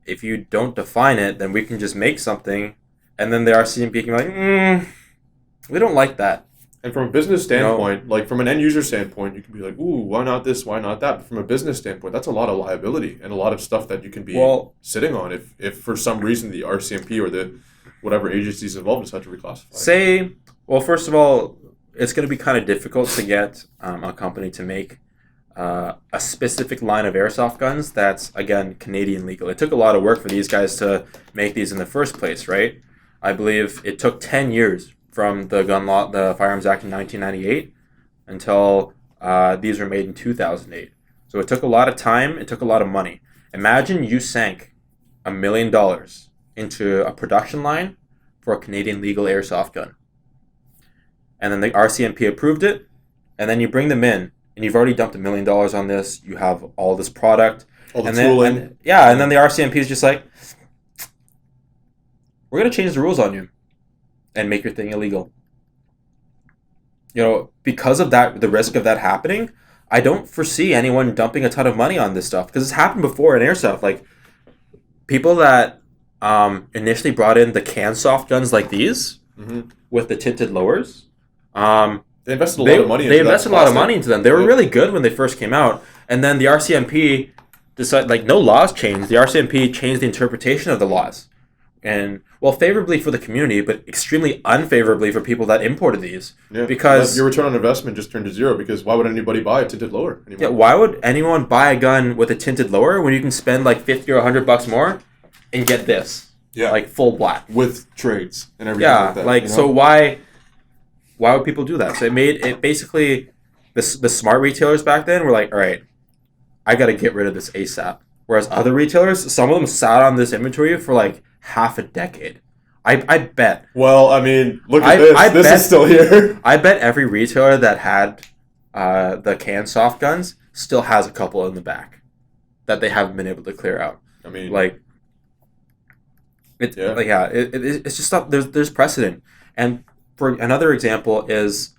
if you don't define it, then we can just make something, and then the RCMP can be like, we don't like that. And from a business standpoint, like from an end user standpoint, you can be like, ooh, why not this, why not that? But from a business standpoint, that's a lot of liability and a lot of stuff that you can be sitting on if for some reason the RCMP or the whatever agencies involved decide to reclassify. First of all, it's going to be kind of difficult to get a company to make a specific line of airsoft guns that's, again, Canadian legal. It took a lot of work for these guys to make these in the first place, right? I believe it took 10 years from the Firearms Act in 1998 until these were made in 2008. So it took a lot of time. It took a lot of money. Imagine you sank $1 million into a production line for a Canadian legal airsoft gun. And then the RCMP approved it, and then you bring them in, and you've already dumped $1 million on this. You have all this product. All the and tooling. And then the RCMP is just like, we're going to change the rules on you and make your thing illegal. Because of that, the risk of that happening, I don't foresee anyone dumping a ton of money on this stuff, because it's happened before in airsoft. Like, people that initially brought in the Chairsoft guns like these with the tinted lowers, they invested a lot of money into They invested a lot of money into them. They were really good when they first came out. And then the RCMP decided, like, no laws changed. The RCMP changed the interpretation of the laws. And, well, favorably for the community, but extremely unfavorably for people that imported these. Yeah, because your return on investment just turned to zero, because why would anybody buy a tinted lower anymore? Yeah, why would anyone buy a gun with a tinted lower when you can spend like $50 or $100 more and get this? Yeah. Like full black. With trades and everything Yeah, like that. like, so why would people do that? So it made it basically, the smart retailers back then were like, all right, I got to get rid of this ASAP. Whereas other retailers, some of them sat on this inventory for like half a decade. I bet. Well, I mean, look at this. This is still here. I bet every retailer that had the Chairsoft guns still has a couple in the back that they haven't been able to clear out. I mean, it's just not, there's precedent. And for another example is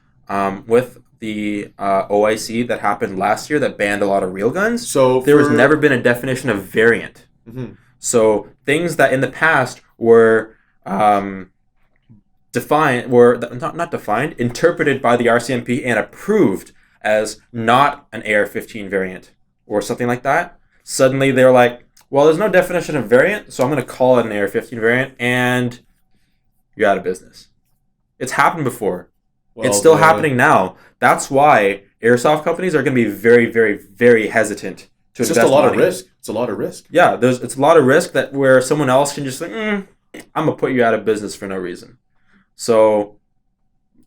with the OIC that happened last year that banned a lot of real guns. So there has never been a definition of variant. Mm-hmm. So things that in the past were interpreted by the RCMP and approved as not an AR-15 variant or something like that. Suddenly they're like, well, there's no definition of variant, so I'm going to call it an AR-15 variant, and you're out of business. It's happened before. Well, it's still happening now. That's why airsoft companies are going to be very, very, very hesitant to invest money. It's just a lot of risk. It's a lot of risk. Yeah, it's a lot of risk that where someone else can just like, I'm going to put you out of business for no reason. So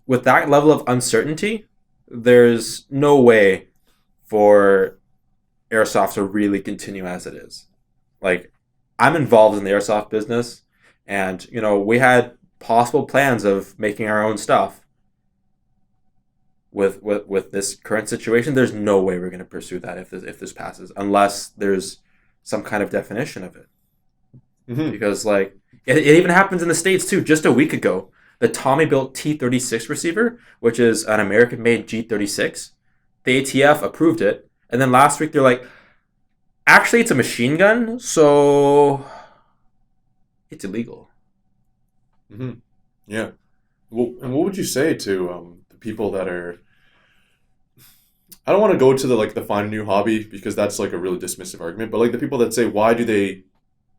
with that level of uncertainty, there's no way for airsoft to really continue as it is. Like, I'm involved in the airsoft business, and, we had possible plans of making our own stuff. With this current situation, there's no way we're going to pursue that if this passes, unless there's some kind of definition of it. Mm-hmm. Because, like, it even happens in the States, too. Just a week ago, the Tommy built T-36 receiver, which is an American-made G-36, the ATF approved it, and then last week they're like, actually, it's a machine gun, so it's illegal. Mm-hmm. Yeah. Well, and what would you say to the people that are... I don't want to go to the find a new hobby, because that's like a really dismissive argument, but like the people that say, why do they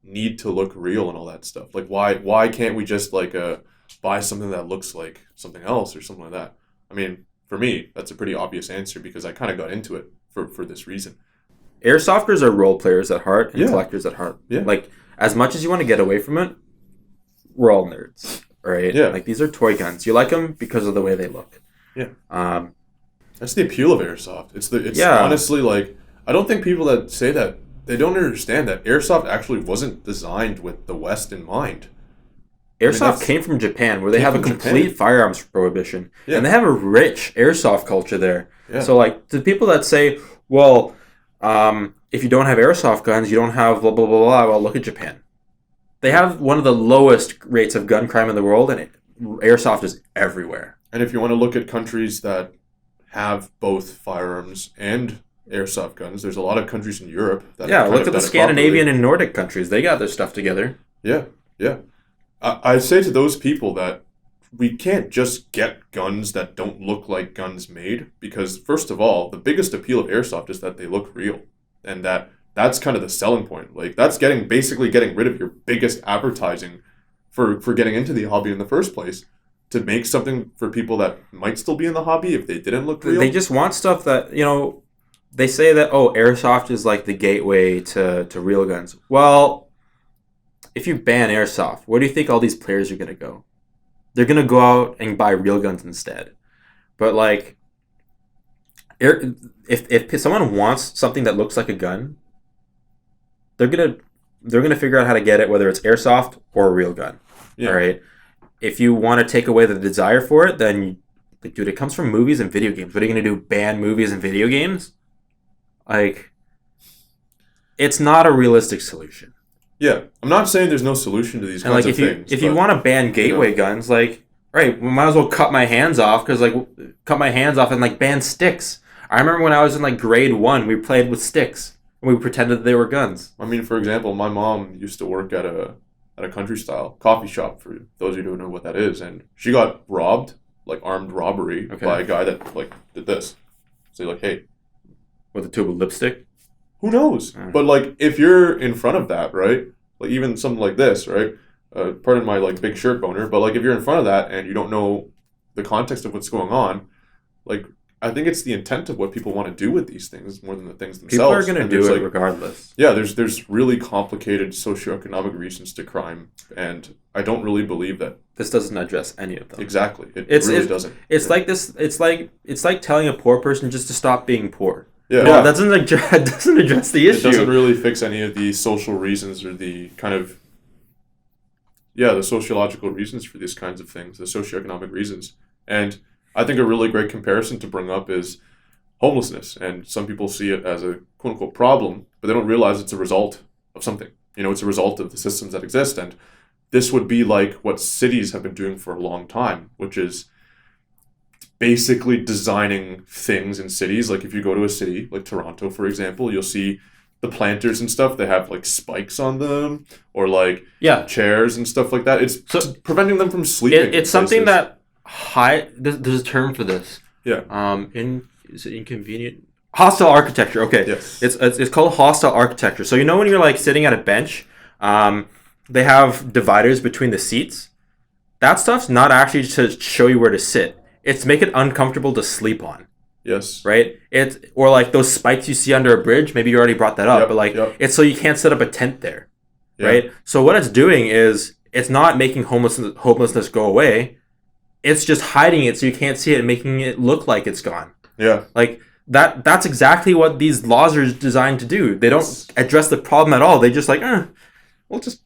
need to look real and all that stuff? Like, why can't we just buy something that looks like something else or something like that? I mean, for me, that's a pretty obvious answer, because I kind of got into it for this reason. Airsofters are role players at heart and collectors at heart. Yeah. Like, as much as you want to get away from it, we're all nerds, right? Yeah. Like, these are toy guns. You like them because of the way they look. Yeah. That's the appeal of airsoft. It's honestly, like, I don't think people that say that, they don't understand that airsoft actually wasn't designed with the West in mind. Airsoft came from Japan, where they have a complete firearms prohibition. Yeah. And they have a rich airsoft culture there. Yeah. So, like, to people that say, well, if you don't have airsoft guns, you don't have blah, blah, blah, blah, well, look at Japan. They have one of the lowest rates of gun crime in the world, and airsoft is everywhere. And if you want to look at countries that have both firearms and airsoft guns, there's a lot of countries in Europe that look at the Scandinavian and Nordic countries. They got their stuff together. Yeah. I say to those people that we can't just get guns that don't look like guns made, because first of all, the biggest appeal of airsoft is that they look real, and that's kind of the selling point. Like, that's basically getting rid of your biggest advertising for getting into the hobby in the first place, to make something for people that might still be in the hobby if they didn't look real. They just want stuff that, they say that, airsoft is like the gateway to real guns. Well, if you ban airsoft, where do you think all these players are going to go? They're going to go out and buy real guns instead. But, like, if someone wants something that looks like a gun, they're going to they're going to figure out how to get it, whether it's airsoft or a real gun. Yeah. All right. If you want to take away the desire for it, then, like, dude, it comes from movies and video games. What are you going to do? Ban movies and video games? Like, it's not a realistic solution. Yeah, I'm not saying there's no solution to these kinds of things. If you want to ban gateway guns, like, right, we might as well cut my hands off and like ban sticks. I remember when I was in like grade 1, we played with sticks and we pretended they were guns. I mean, for example, my mom used to work at a country style coffee shop, for those of you who don't know what that is, and she got robbed, like armed robbery, by a guy that like did this. So like, hey, with a tube of lipstick? Who knows? But like, if you're in front of that, right? Like even something like this, right? Pardon my like big shirt boner, but like if you're in front of that and you don't know the context of what's going on, like I think it's the intent of what people want to do with these things more than the things themselves. People are going to do it regardless. Yeah, there's really complicated socioeconomic reasons to crime, and I don't really believe that this doesn't address any of them. Exactly, it really doesn't. It's like this. It's like telling a poor person just to stop being poor. Yeah, that doesn't address the issue. It doesn't really fix any of the social reasons or the kind of the sociological reasons for these kinds of things, the socioeconomic reasons. And I think a really great comparison to bring up is homelessness. And some people see it as a quote unquote problem, but they don't realize it's a result of something. It's a result of the systems that exist. And this would be like what cities have been doing for a long time, which is basically designing things in cities. Like if you go to a city like Toronto, for example, you'll see the planters and stuff, they have like spikes on them or like chairs and stuff like that. It's preventing them from sleeping. It's something that there's a term for this. Yeah. Is it inconvenient? Hostile architecture. Okay. Yes. It's called hostile architecture. So when you're like sitting at a bench, they have dividers between the seats. That stuff's not actually to show you where to sit. It's to make it uncomfortable to sleep on. Yes. Right? Or like those spikes you see under a bridge. Maybe you already brought that up, but it's so you can't set up a tent there. Yeah. Right? So what it's doing is it's not making homelessness go away. It's just hiding it so you can't see it and making it look like it's gone. Yeah. Like that's exactly what these laws are designed to do. They don't address the problem at all. They just like, we'll just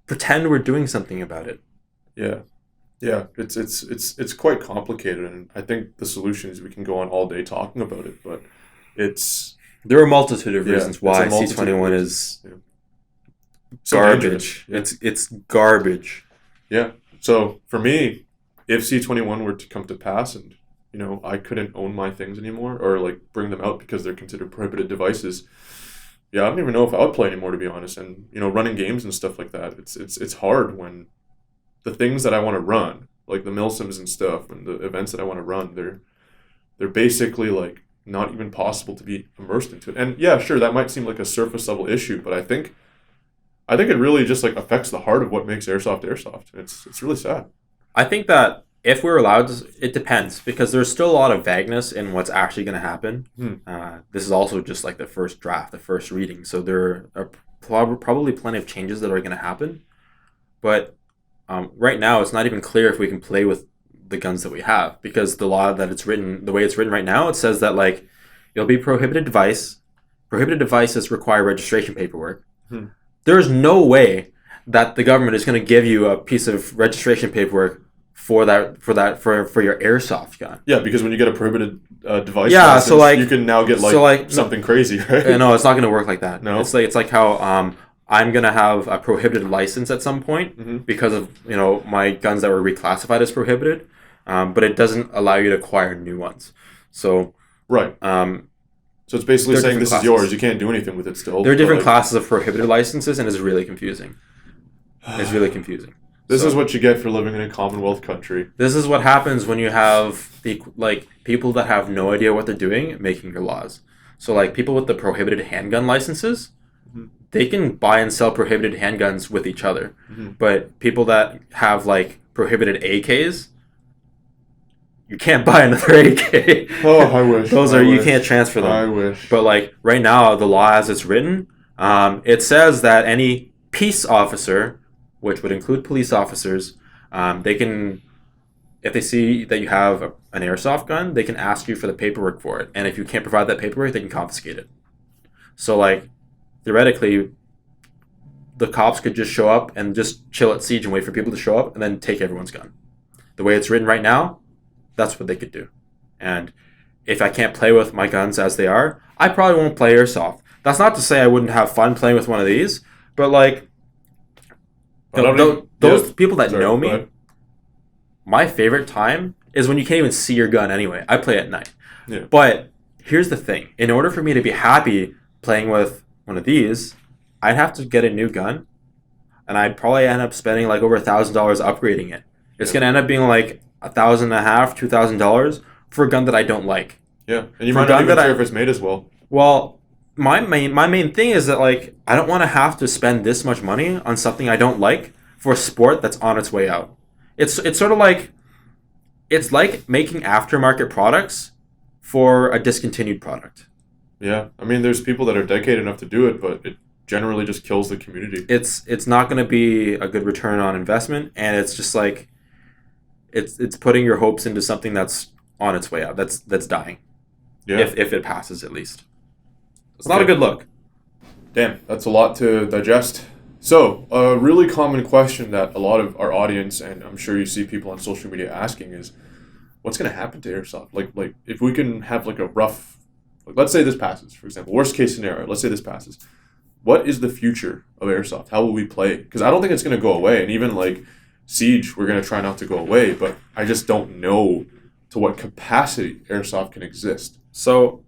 pretend we're doing something about it. Yeah. Yeah, it's quite complicated, and I think the solution is we can go on all day talking about it, but there are a multitude of reasons why C-21 is garbage. Yeah. It's garbage. Yeah. So for me, if C-21 were to come to pass and I couldn't own my things anymore or like bring them out because they're considered prohibited devices, I don't even know if I would play anymore, to be honest. And running games and stuff like that, it's hard when the things that I want to run, like the milsims and stuff, and the events that I want to run, they're basically like not even possible to be immersed into it. And yeah, sure, that might seem like a surface level issue, but I think it really just like affects the heart of what makes airsoft. It's really sad. I think that if we're allowed to, it depends, because there's still a lot of vagueness in what's actually going to happen. This is also just like the first draft, the first reading, so there are probably plenty of changes that are going to happen, but right now, it's not even clear if we can play with the guns that we have, because the law that it's written, the way it's written right now, it says that like it'll be prohibited device. Prohibited devices require registration paperwork. There's no way that the government is going to give you a piece of registration paperwork for your airsoft gun. Yeah, because when you get a prohibited device, license, so like you can now get something crazy, right? No, it's not going to work like that. No, it's like how I'm going to have a prohibited license at some point because of, my guns that were reclassified as prohibited, but it doesn't allow you to acquire new ones. So, right. So it's basically saying this is yours. You can't do anything with it still. There are different classes of prohibited licenses, and it's really confusing. It's really confusing. This is what you get for living in a Commonwealth country. This is what happens when you have people that have no idea what they're doing making your laws. So like people with the prohibited handgun licenses, they can buy and sell prohibited handguns with each other. But people that have like prohibited AKs, you can't buy another AK. Oh, I wish. You can't transfer them. I wish. But like right now, the law as it's written, it says that any peace officer, which would include police officers, they can, if they see that you have an airsoft gun, they can ask you for the paperwork for it. And if you can't provide that paperwork, they can confiscate it. So like, theoretically, the cops could just show up and just chill at Siege and wait for people to show up and then take everyone's gun. The way it's written right now, that's what they could do. And if I can't play with my guns as they are, I probably won't play Airsoft. That's not to say I wouldn't have fun playing with one of these, but like those people that know me, my favorite time is when you can't even see your gun anyway. I play at night. Yeah. But here's the thing. In order for me to be happy playing with one of these, I'd have to get a new gun, and I'd probably end up spending like over $1,000 upgrading it. It's going to end up being like $1,500, $2,000 for a gun that I don't like. Yeah, and you might not even sure if it's made as well. Well, my main thing is that like I don't want to have to spend this much money on something I don't like for a sport that's on its way out. It's sort of like it's like making aftermarket products for a discontinued product. Yeah, I mean, there's people that are dedicated enough to do it, but it generally just kills the community. It's not going to be a good return on investment, and it's just like it's putting your hopes into something that's on its way out. That's dying. Yeah. If it passes, at least. It's not a good look. Damn, that's a lot to digest. So, a really common question that a lot of our audience, and I'm sure you see people on social media asking, is what's going to happen to Airsoft? Like if we can have like a rough, let's say this passes, for example, worst case scenario, let's say this passes. What is the future of Airsoft? How will we play? Because I don't think it's going to go away. And even like Siege, we're going to try not to go away, but I just don't know to what capacity Airsoft can exist. So,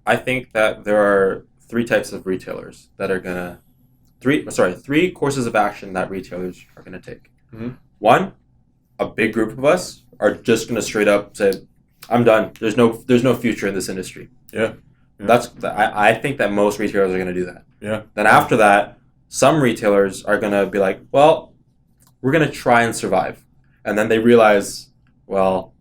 I think that there are three types of retailers that are going to three courses of action that retailers are going to take. Mm-hmm. One, a big group of us are just going to straight up say, "I'm done. There's no future in this industry." Yeah. I think that most retailers are going to do that. Yeah. Then after that, some retailers are going to be like, "Well, we're going to try and survive," and then they realize, "Well,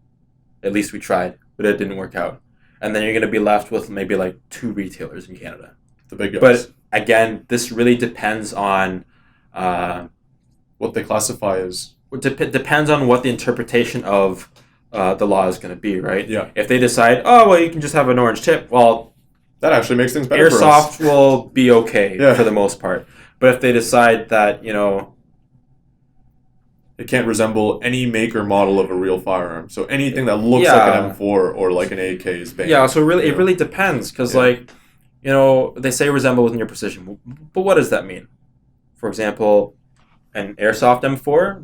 at least we tried, but it didn't work out." And then you're going to be left with maybe like 2 retailers in Canada. The big guys. But again, this really depends on what they classify as. Depends on what the interpretation of the law is going to be, right? Yeah. If they decide, oh, well, you can just have an orange tip, well, that actually makes things better for us. Airsoft will be okay for the most part. But if they decide that, it can't resemble any make or model of a real firearm. So anything that looks like an M4 or like an AK is banned. Yeah, so it really depends. Because, they say resemble with near precision. But what does that mean? For example, an Airsoft M4,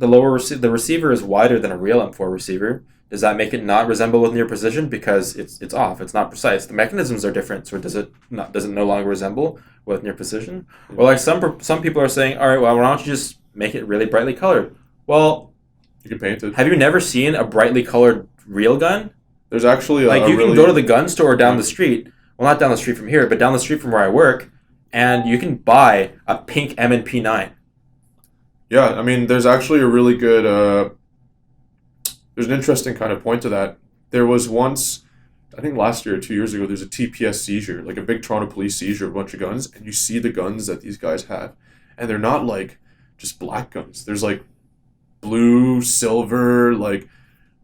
the receiver is wider than a real M4 receiver. Does that make it not resemble with near precision? Because it's off. It's not precise. The mechanisms are different. So does it no longer resemble with near precision? Mm-hmm. Or like some people are saying, all right, well, why don't you just make it really brightly colored? Well, you can paint it. Have you never seen a brightly colored real gun? There's actually you can go to the gun store down the street. Well, not down the street from here, but down the street from where I work, and you can buy a pink M&P 9. Yeah, I mean, there's actually a really good. There's an interesting kind of point to that. There was once, I think last year or 2 years ago, there's a TPS seizure, like a big Toronto police seizure of a bunch of guns, and you see the guns that these guys have, and they're not like just black guns. There's like blue, silver, like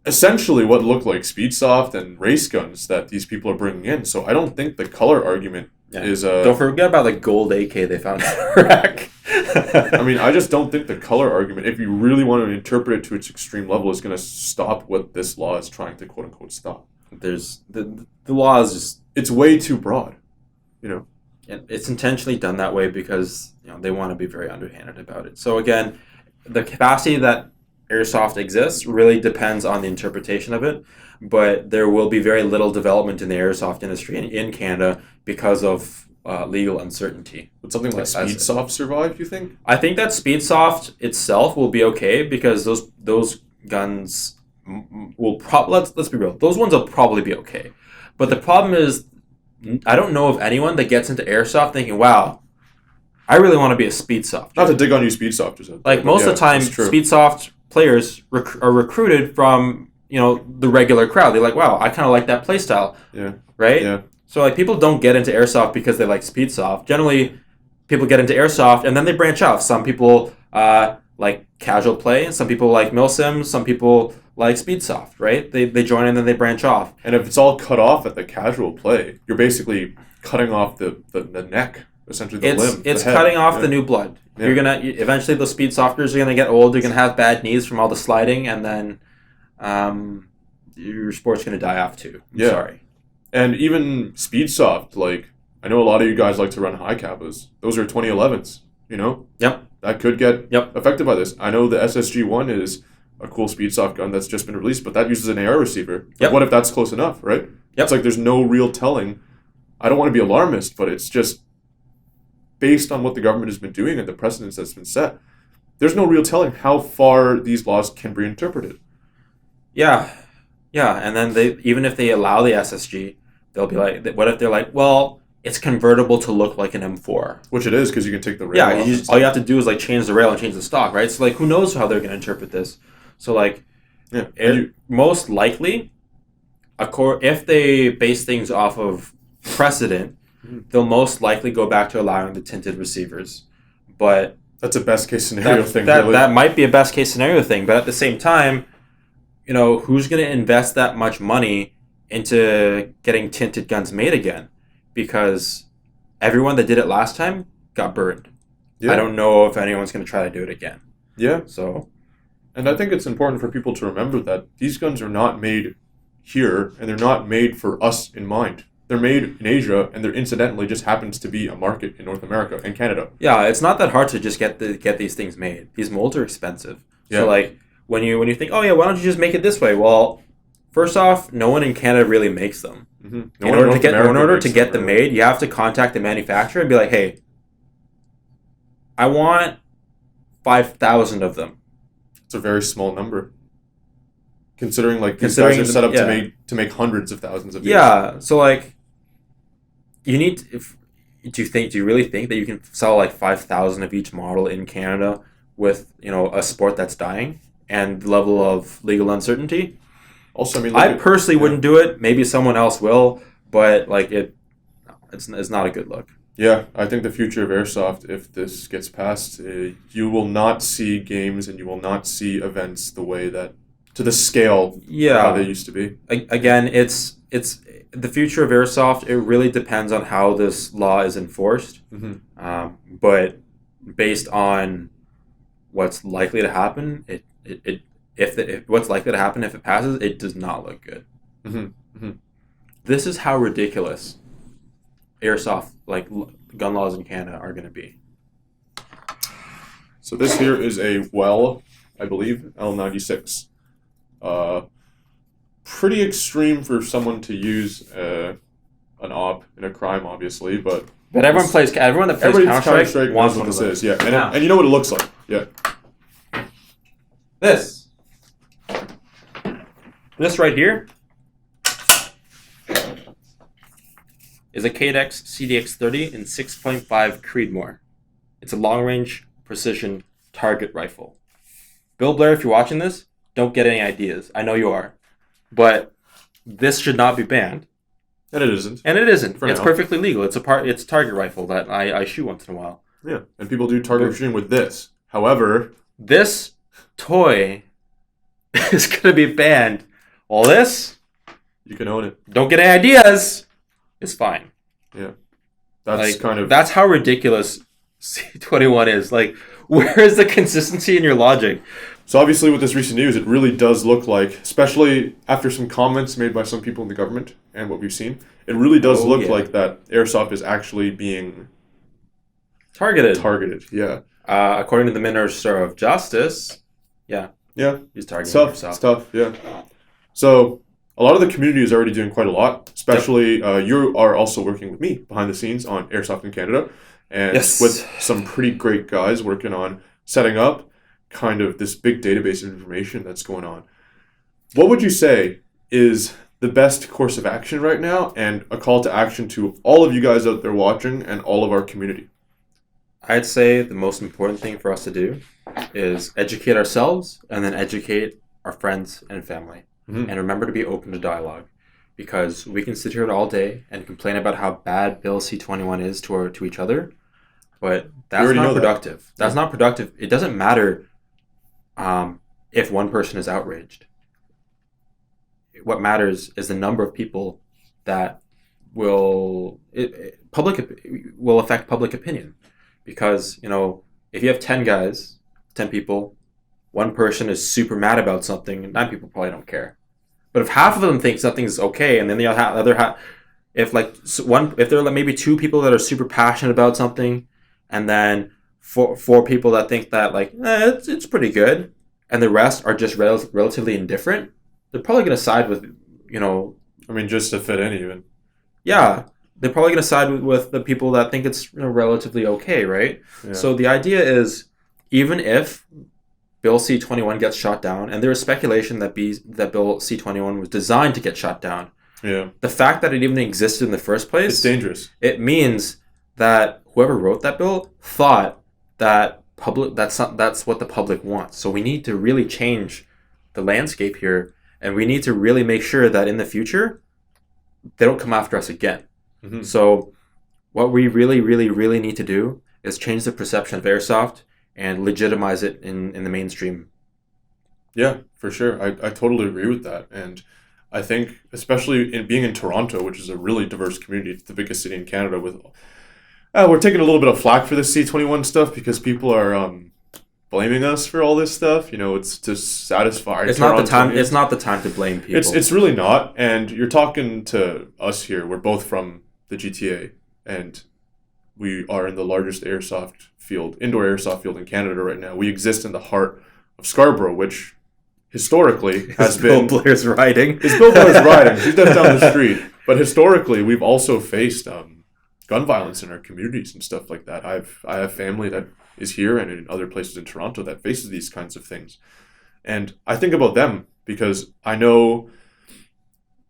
essentially what look like Speedsoft and race guns that these people are bringing in. So I don't think the color argument is... Don't forget about the gold AK they found in Iraq. I mean, I just don't think the color argument, if you really want to interpret it to its extreme level, is going to stop what this law is trying to quote-unquote stop. There's the law is just... It's way too broad, And it's intentionally done that way because they want to be very underhanded about it. So again, the capacity that Airsoft exists really depends on the interpretation of it, but there will be very little development in the Airsoft industry in Canada because of legal uncertainty. Would something like Speedsoft survive, you think? I think that Speedsoft itself will be okay because those guns will let's be real. Those ones will probably be okay. But the problem is, I don't know of anyone that gets into Airsoft thinking, wow, I really want to be a Speedsoft. Not to dig on you, Speedsoft. Like most of the time, Speedsoft players are recruited from the regular crowd. They're like, wow, I kind of like that play style. Yeah. Right? Yeah. So like people don't get into Airsoft because they like Speedsoft. Generally, people get into Airsoft and then they branch off. Some people like casual play. Some people like Milsim. Some people like Speedsoft, right? They join and then they branch off. And if it's all cut off at the casual play, you're basically cutting off the neck essentially the limb. It's the head. cutting off the new blood. Yeah. Eventually the speed softers are gonna get old. You're gonna have bad knees from all the sliding, and then your sport's gonna die off too. Yeah. Sorry. And even speed soft, like I know a lot of you guys like to run high kappas. Those are 2011s. You know. Yep. That could get Yep. affected by this. I know the SSG-1 is a cool speed soft gun that's just been released, but that uses an AR receiver. Like, Yep. what if that's close enough, right? Yep. It's like there's no real telling. I don't want to be alarmist, but it's just based on what the government has been doing and the precedence that's been set. There's no real telling how far these laws can be interpreted. Yeah. And then even if they allow the SSG, they'll be like, what if they're like, well, it's convertible to look like an M4. Which it is, because you can take the rail off. Yeah, all you have to do is like change the rail and change the stock, right? So like, who knows how they're going to interpret this? So like, most likely, if they base things off of precedent, they'll most likely go back to allowing the tinted receivers. But that's a best case scenario thing. That might be a best case scenario thing. But at the same time, who's going to invest that much money into getting tinted guns made again? Because everyone that did it last time got burned. Yeah. I don't know if anyone's going to try to do it again. Yeah. So, and I think it's important for people to remember that these guns are not made here, and they're not made for us in mind. They're made in Asia, and there incidentally just happens to be a market in North America and Canada. Yeah, it's not that hard to just get these things made. These molds are expensive. Yeah. So like when you think, oh yeah, why don't you just make it this way? Well, first off, no one in Canada really makes them. Mm-hmm. In order to get them made, you have to contact the manufacturer and be like, hey, I want 5,000 of them. It's a very small number. Considering these guys are set up to make hundreds of thousands of these. Yeah, so like you need to, do you really think that you can sell like 5,000 of each model in Canada with, a sport that's dying and the level of legal uncertainty? Also, I personally wouldn't do it. Maybe someone else will, but like it's not a good look. Yeah, I think the future of Airsoft, if this gets passed, you will not see games and you will not see events the way that, to the scale how they used to be. Again, it's the future of Airsoft. It really depends on how this law is enforced. Mm-hmm. But based on what's likely to happen, what's likely to happen if it passes, it does not look good. Mm-hmm. Mm-hmm. This is how ridiculous Airsoft, like gun laws in Canada, are going to be. So this here is a I believe, L96. Pretty extreme for someone to use an op in a crime, obviously, but everyone that plays Counter-Strike wants what this is. Yeah, and you know what it looks like. Yeah. This right here is a Cadex CDX-30 in 6.5 Creedmoor. It's a long-range precision target rifle. Bill Blair, if you're watching this, don't get any ideas. I know you are. But this should not be banned. And it isn't. It's perfectly legal. It's a target rifle that I shoot once in a while. Yeah, and people do target shooting with this. However, this toy is going to be banned. All this, you can own it. Don't get any ideas. It's fine. Yeah. That's how ridiculous C-21 is. Like, where is the consistency in your logic? So obviously with this recent news, it really does look like, especially after some comments made by some people in the government and what we've seen, it really does look like that Airsoft is actually being targeted. Yeah. According to the Minister of Justice, yeah, he's targeting Airsoft. It's tough, yeah. So a lot of the community is already doing quite a lot, especially you are also working with me behind the scenes on Airsoft in Canada, and with some pretty great guys working on setting up kind of this big database of information that's going on. What would you say is the best course of action right now, and a call to action to all of you guys out there watching and all of our community? I'd say the most important thing for us to do is educate ourselves and then educate our friends and family. Mm-hmm. And remember to be open to dialogue, because we can sit here all day and complain about how bad Bill C-21 is to each other, but that's not productive. That's not productive. It doesn't matter if one person is outraged. What matters is the number of people that will affect public opinion, because if you have 10 guys, 10 people, one person is super mad about something, and 9 people probably don't care. But if half of them think something's okay, and then the other half, if there are maybe 2 people that are super passionate about something, and then four people that think that it's pretty good, and the rest are just relatively indifferent, they're probably going to side with just to fit in even. Yeah, they're probably going to side with the people that think it's relatively okay, right? Yeah. So the idea is, even if Bill C-21 gets shot down, and there is speculation that Bill C-21 was designed to get shot down. Yeah. The fact that it even existed in the first place, it's dangerous. It means that whoever wrote that bill thought that that's what the public wants. So we need to really change the landscape here, and we need to really make sure that in the future they don't come after us again. Mm-hmm. So what we really, really, really need to do is change the perception of airsoft and legitimize it in the mainstream. Yeah, for sure. I totally agree with that. And I think, especially being in Toronto, which is a really diverse community, it's the biggest city in Canada, we're taking a little bit of flack for this C-21 stuff because people are blaming us for all this stuff. It's to satisfy. It's not the time. It's not the time to blame people. It's really not. And you're talking to us here. We're both from the GTA, and we are in the largest indoor airsoft field in Canada right now. We exist in the heart of Scarborough, which historically has been Bill Blair's riding. It's Bill Blair's riding. She's just down the street. But historically, we've also faced gun violence in our communities and stuff like that. I have family that is here and in other places in Toronto that faces these kinds of things. And I think about them because I know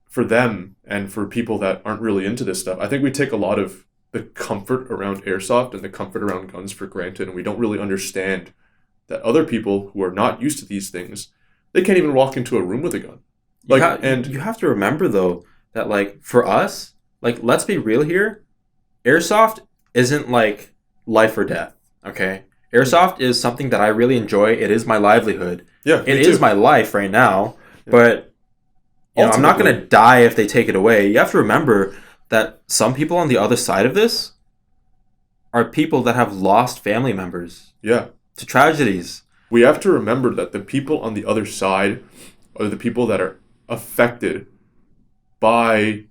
for them and for people that aren't really into this stuff, I think we take a lot of the comfort around airsoft and the comfort around guns for granted, and we don't really understand that other people who are not used to these things, they can't even walk into a room with a gun. And you have to remember though that for us, let's be real here, airsoft isn't life or death. Okay, airsoft is something that I really enjoy. It is my livelihood. Yeah, it is my life right now. Yeah. But I'm not going to die if they take it away. You have to remember that some people on the other side of this are people that have lost family members. Yeah, to tragedies. We have to remember that the people on the other side are the people that are affected by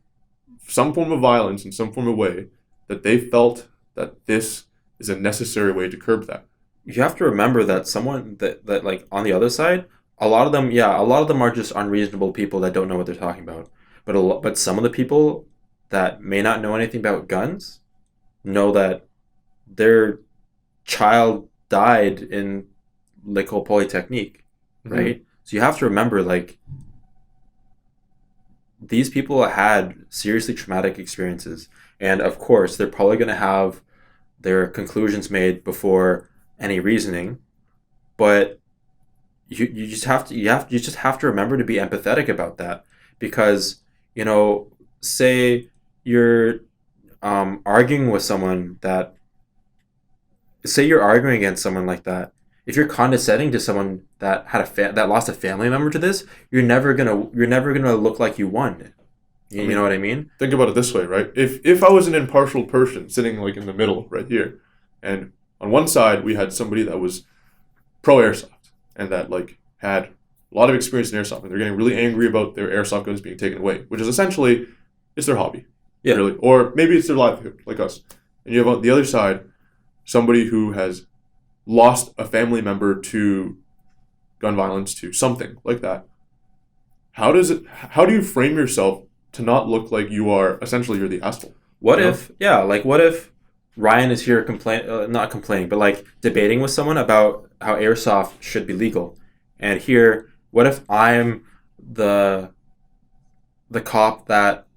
some form of violence in some form of way, that they felt that this is a necessary way to curb that. You have to remember that someone that on the other side, a lot of them are just unreasonable people that don't know what they're talking about. But some of the people that may not know anything about guns know that their child died in L'École Polytechnique, right? Mm-hmm. So you have to remember, these people had seriously traumatic experiences, and of course they're probably going to have their conclusions made before any reasoning, but you just have to remember to be empathetic about that, because say you're arguing with someone that, say you're arguing against someone like that. If you're condescending to someone that had that lost a family member to this, you're never gonna look like you won. You know what I mean? Think about it this way, right? If I was an impartial person sitting in the middle right here, and on one side we had somebody that was pro airsoft and that had a lot of experience in airsoft, and they're getting really angry about their airsoft guns being taken away, which is essentially it's their hobby, really, or maybe it's their livelihood, like us. And you have on the other side somebody who has lost a family member to gun violence, to something like that. How do you frame yourself to not look like you're the asshole? What if Ryan is here not complaining, but debating with someone about how airsoft should be legal, and here, what if I'm the cop that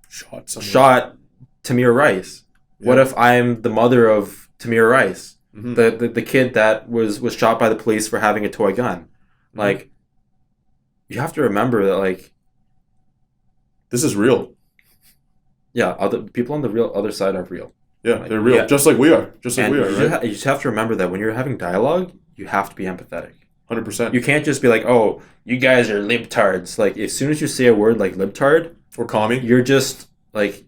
shot Tamir Rice? Yeah. What if I'm the mother of Tamir Rice? Mm-hmm. The kid that was shot by the police for having a toy gun. Mm-hmm. You have to remember that this is real. Yeah, other people on the other side are real. Yeah, they're real, just like we are. Right? You just have to remember that when you're having dialogue, you have to be empathetic. 100%. You can't just be oh, you guys are libtards. As soon as you say a word like libtard or commie, you're just like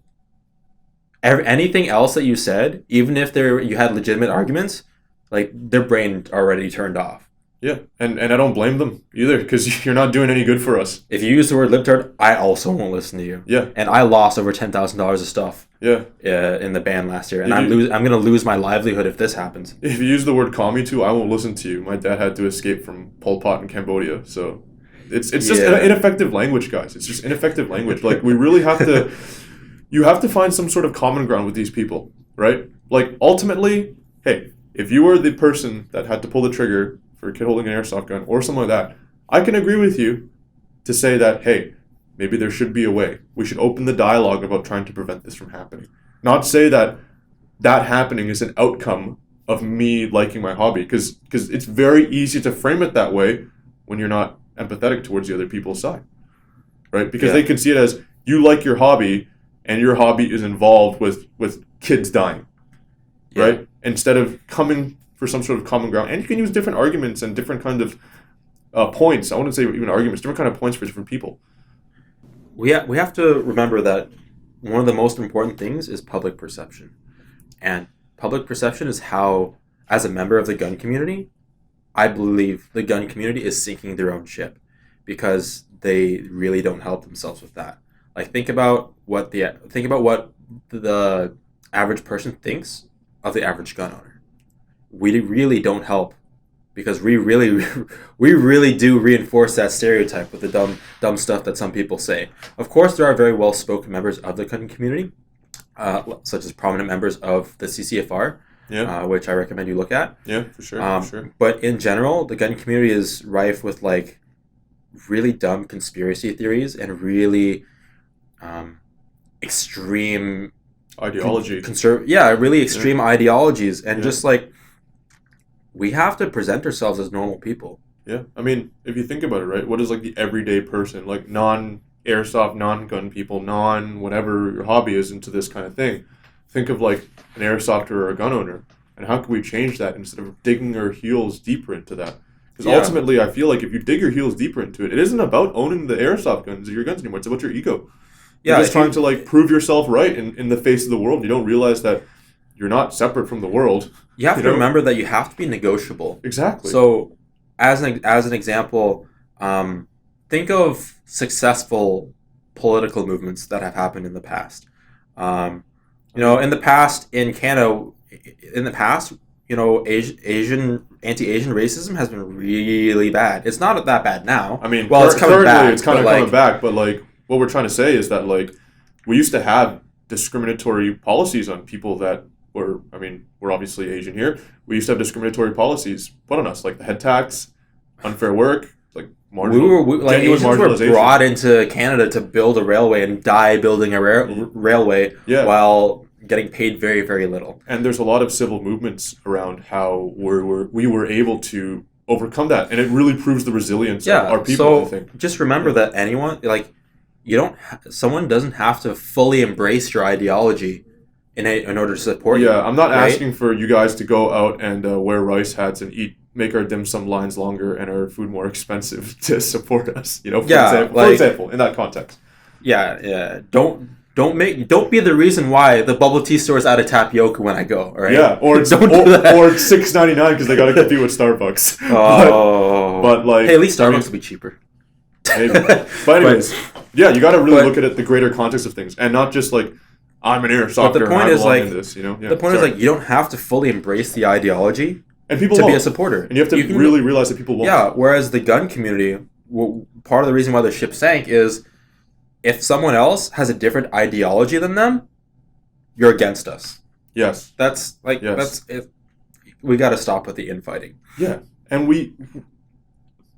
anything else that you said, even if you had legitimate arguments, like their brain already turned off. Yeah, and I don't blame them either, because you're not doing any good for us. If you use the word libtard, I also won't listen to you. Yeah. And I lost over $10,000 of stuff. Yeah. In the band last year, and I'm gonna lose my livelihood if this happens. If you use the word commie too, I won't listen to you. My dad had to escape from Pol Pot in Cambodia, so it's just ineffective language, guys. It's just ineffective language. Like, we really have to. You have to find some sort of common ground with these people, right? Like, ultimately, hey, if you were the person that had to pull the trigger for a kid holding an airsoft gun or something like that, I can agree with you to say that, hey, maybe there should be a way. We should open the dialogue about trying to prevent this from happening. Not say that happening is an outcome of me liking my hobby, because it's very easy to frame it that way when you're not empathetic towards the other people's side, right? Because they can see it as you like your hobby and your hobby is involved with kids dying, right? Instead of coming for some sort of common ground. And you can use different arguments and different kind of points. I wouldn't say even arguments, different kind of points for different people. We have to remember that one of the most important things is public perception. And public perception is how, as a member of the gun community, I believe the gun community is sinking their own ship, because they really don't help themselves with that. Like, think about what the average person thinks of the average gun owner. We really don't help, because we really do reinforce that stereotype with the dumb stuff that some people say. Of course, there are very well-spoken members of the gun community, such as prominent members of the CCFR, which I recommend you look at. Yeah, for sure. But in general, the gun community is rife with like really dumb conspiracy theories and really extreme ideology. Really extreme ideologies, and just like, we have to present ourselves as normal people. Yeah, I mean, if you think about it, right? What is like the everyday person, like non-airsoft, non-gun people, non-whatever your hobby is into this kind of thing? Think of like an airsofter or a gun owner, and how can we change that instead of digging our heels deeper into that? Because ultimately, I feel like if you dig your heels deeper into it, it isn't about owning the airsoft guns or your guns anymore. It's about your ego. You're just trying to like prove yourself right in the face of the world. You don't realize that you're not separate from the world. You have to remember that you have to be negotiable. Exactly. So, as an example, think of successful political movements that have happened in the past. In the past in Canada, Asian anti-Asian racism has been really bad. It's not that bad now. I mean, it's coming back. It's kind of coming back, but like, what we're trying to say is that like, we used to have discriminatory policies on people that were, I mean, we're obviously Asian here. We used to have discriminatory policies put on us, like the head tax, unfair work, like Asians were brought into Canada to build a railway and die building a railway while getting paid very, very little. And there's a lot of civil movements around how we were able to overcome that, and it really proves the resilience of our people. I think. Just remember that someone doesn't have to fully embrace your ideology in order to support you. Yeah, I'm not asking for you guys to go out and wear rice hats and make our dim sum lines longer and our food more expensive to support us. For example, in that context. Yeah. Don't be the reason why the bubble tea store is out of tapioca when I go. All right. Yeah, or it's $6.99 because they got to compete with Starbucks. Oh, but like, hey, at least Starbucks will be cheaper. Maybe. But anyways, you got to really look at the greater context of things, and not just like, I'm an airsofter. But the point is like, the point is like, you don't have to fully embrace the ideology and people to won't. Be a supporter. And you have to really realize that people won't. Yeah. Whereas the gun community, part of the reason why the ship sank is, if someone else has a different ideology than them, you're against us. Yes. That's it. We got to stop with the infighting. Yeah, and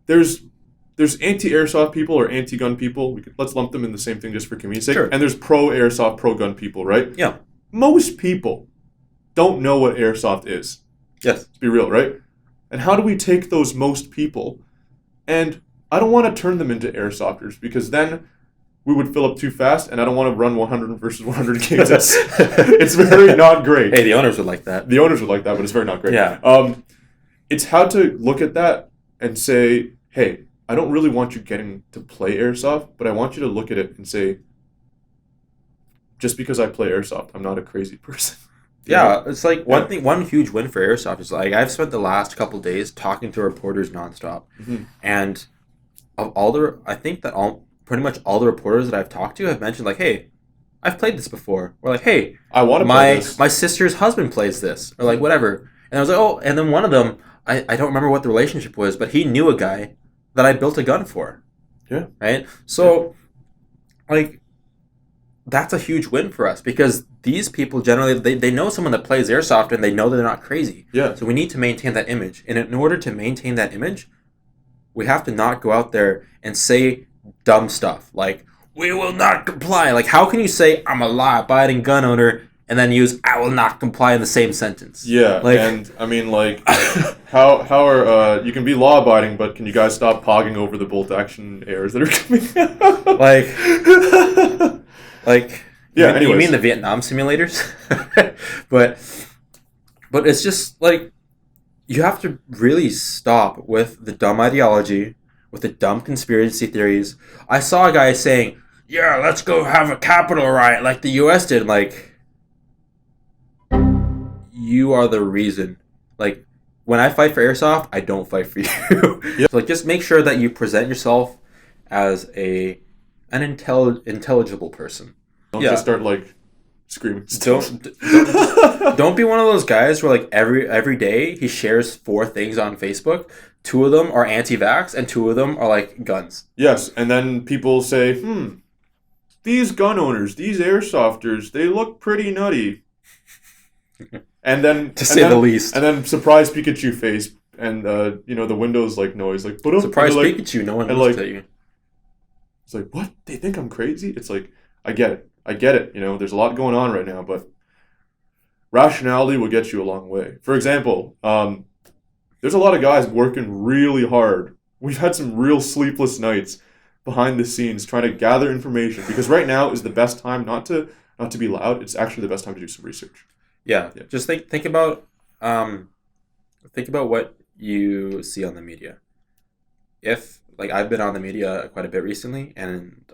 there's anti-airsoft people or anti-gun people. Let's lump them in the same thing just for convenience sake. Sure. And there's pro-airsoft, pro-gun people, right? Yeah. Most people don't know what airsoft is. Yes. Let's be real, right? And how do we take those most people? And I don't want to turn them into airsofters, because then we would fill up too fast, and I don't want to run 100 versus 100 games. It's very not great. Hey, the owners would like that. The owners would like that, but it's very not great. Yeah. It's how to look at that and say, hey, I don't really want you getting to play airsoft, but I want you to look at it and say, just because I play airsoft, I'm not a crazy person. Yeah, it's like one huge win for Airsoft is like I've spent the last couple days talking to reporters nonstop, and I think that pretty much all the reporters that I've talked to have mentioned like, hey, I've played this before, or like, hey, I want to play this. My sister's husband plays this, or like whatever, and I was like, oh, and then one of them, I don't remember what the relationship was, but he knew a guy that I built a gun for, right, so like. That's a huge win for us because these people generally they know someone that plays airsoft and they know that they're not crazy. Yeah. So we need to maintain that image, and in order to maintain that image, we have to not go out there and say dumb stuff like "we will not comply." Like, how can you say I'm a law-abiding gun owner and then use "I will not comply" in the same sentence? Yeah, like, and I mean, like, how are you can be law-abiding, but can you guys stop pogging over the bolt-action errors that are coming out? Like, yeah. You mean the Vietnam simulators? but it's just like you have to really stop with the dumb ideology, with the dumb conspiracy theories. I saw a guy saying, "Yeah, let's go have a Capitol riot like the U.S. did." Like, you are the reason. Like, when I fight for airsoft, I don't fight for you. Yep. So, like, just make sure that you present yourself as an intelligible person. Don't just start like screaming. Don't be one of those guys where like every day he shares 4 things on Facebook. 2 of them are anti-vax and 2 of them are like guns. Yes, and then people say, these gun owners, these airsofters, they look pretty nutty. And then to say the least. And then surprise Pikachu face and the Windows like noise like surprise Pikachu, no one looks at you. It's like, what? They think I'm crazy? It's like, I get it. There's a lot going on right now, but rationality will get you a long way. For example, there's a lot of guys working really hard. We've had some real sleepless nights behind the scenes trying to gather information because right now is the best time not to be loud. It's actually the best time to do some research. Yeah. Just think about what you see on the media. If like I've been on the media quite a bit recently, and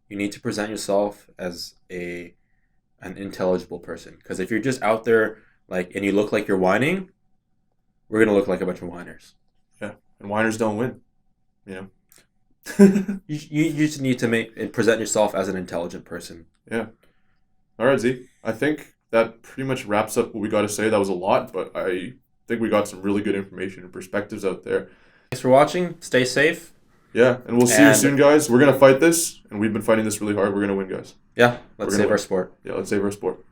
you need to present yourself as an intelligible person. Because if you're just out there like and you look like you're whining, we're gonna look like a bunch of whiners. Yeah, and whiners don't win. You just need to present yourself as an intelligent person. Yeah. All right, Z. I think that pretty much wraps up what we got to say. That was a lot, but I think we got some really good information and perspectives out there. Thanks for watching. Stay safe. Yeah, and we'll see you soon, guys. We're going to fight this, and we've been fighting this really hard. We're going to win, guys. Yeah, let's save our sport. Yeah, let's save our sport.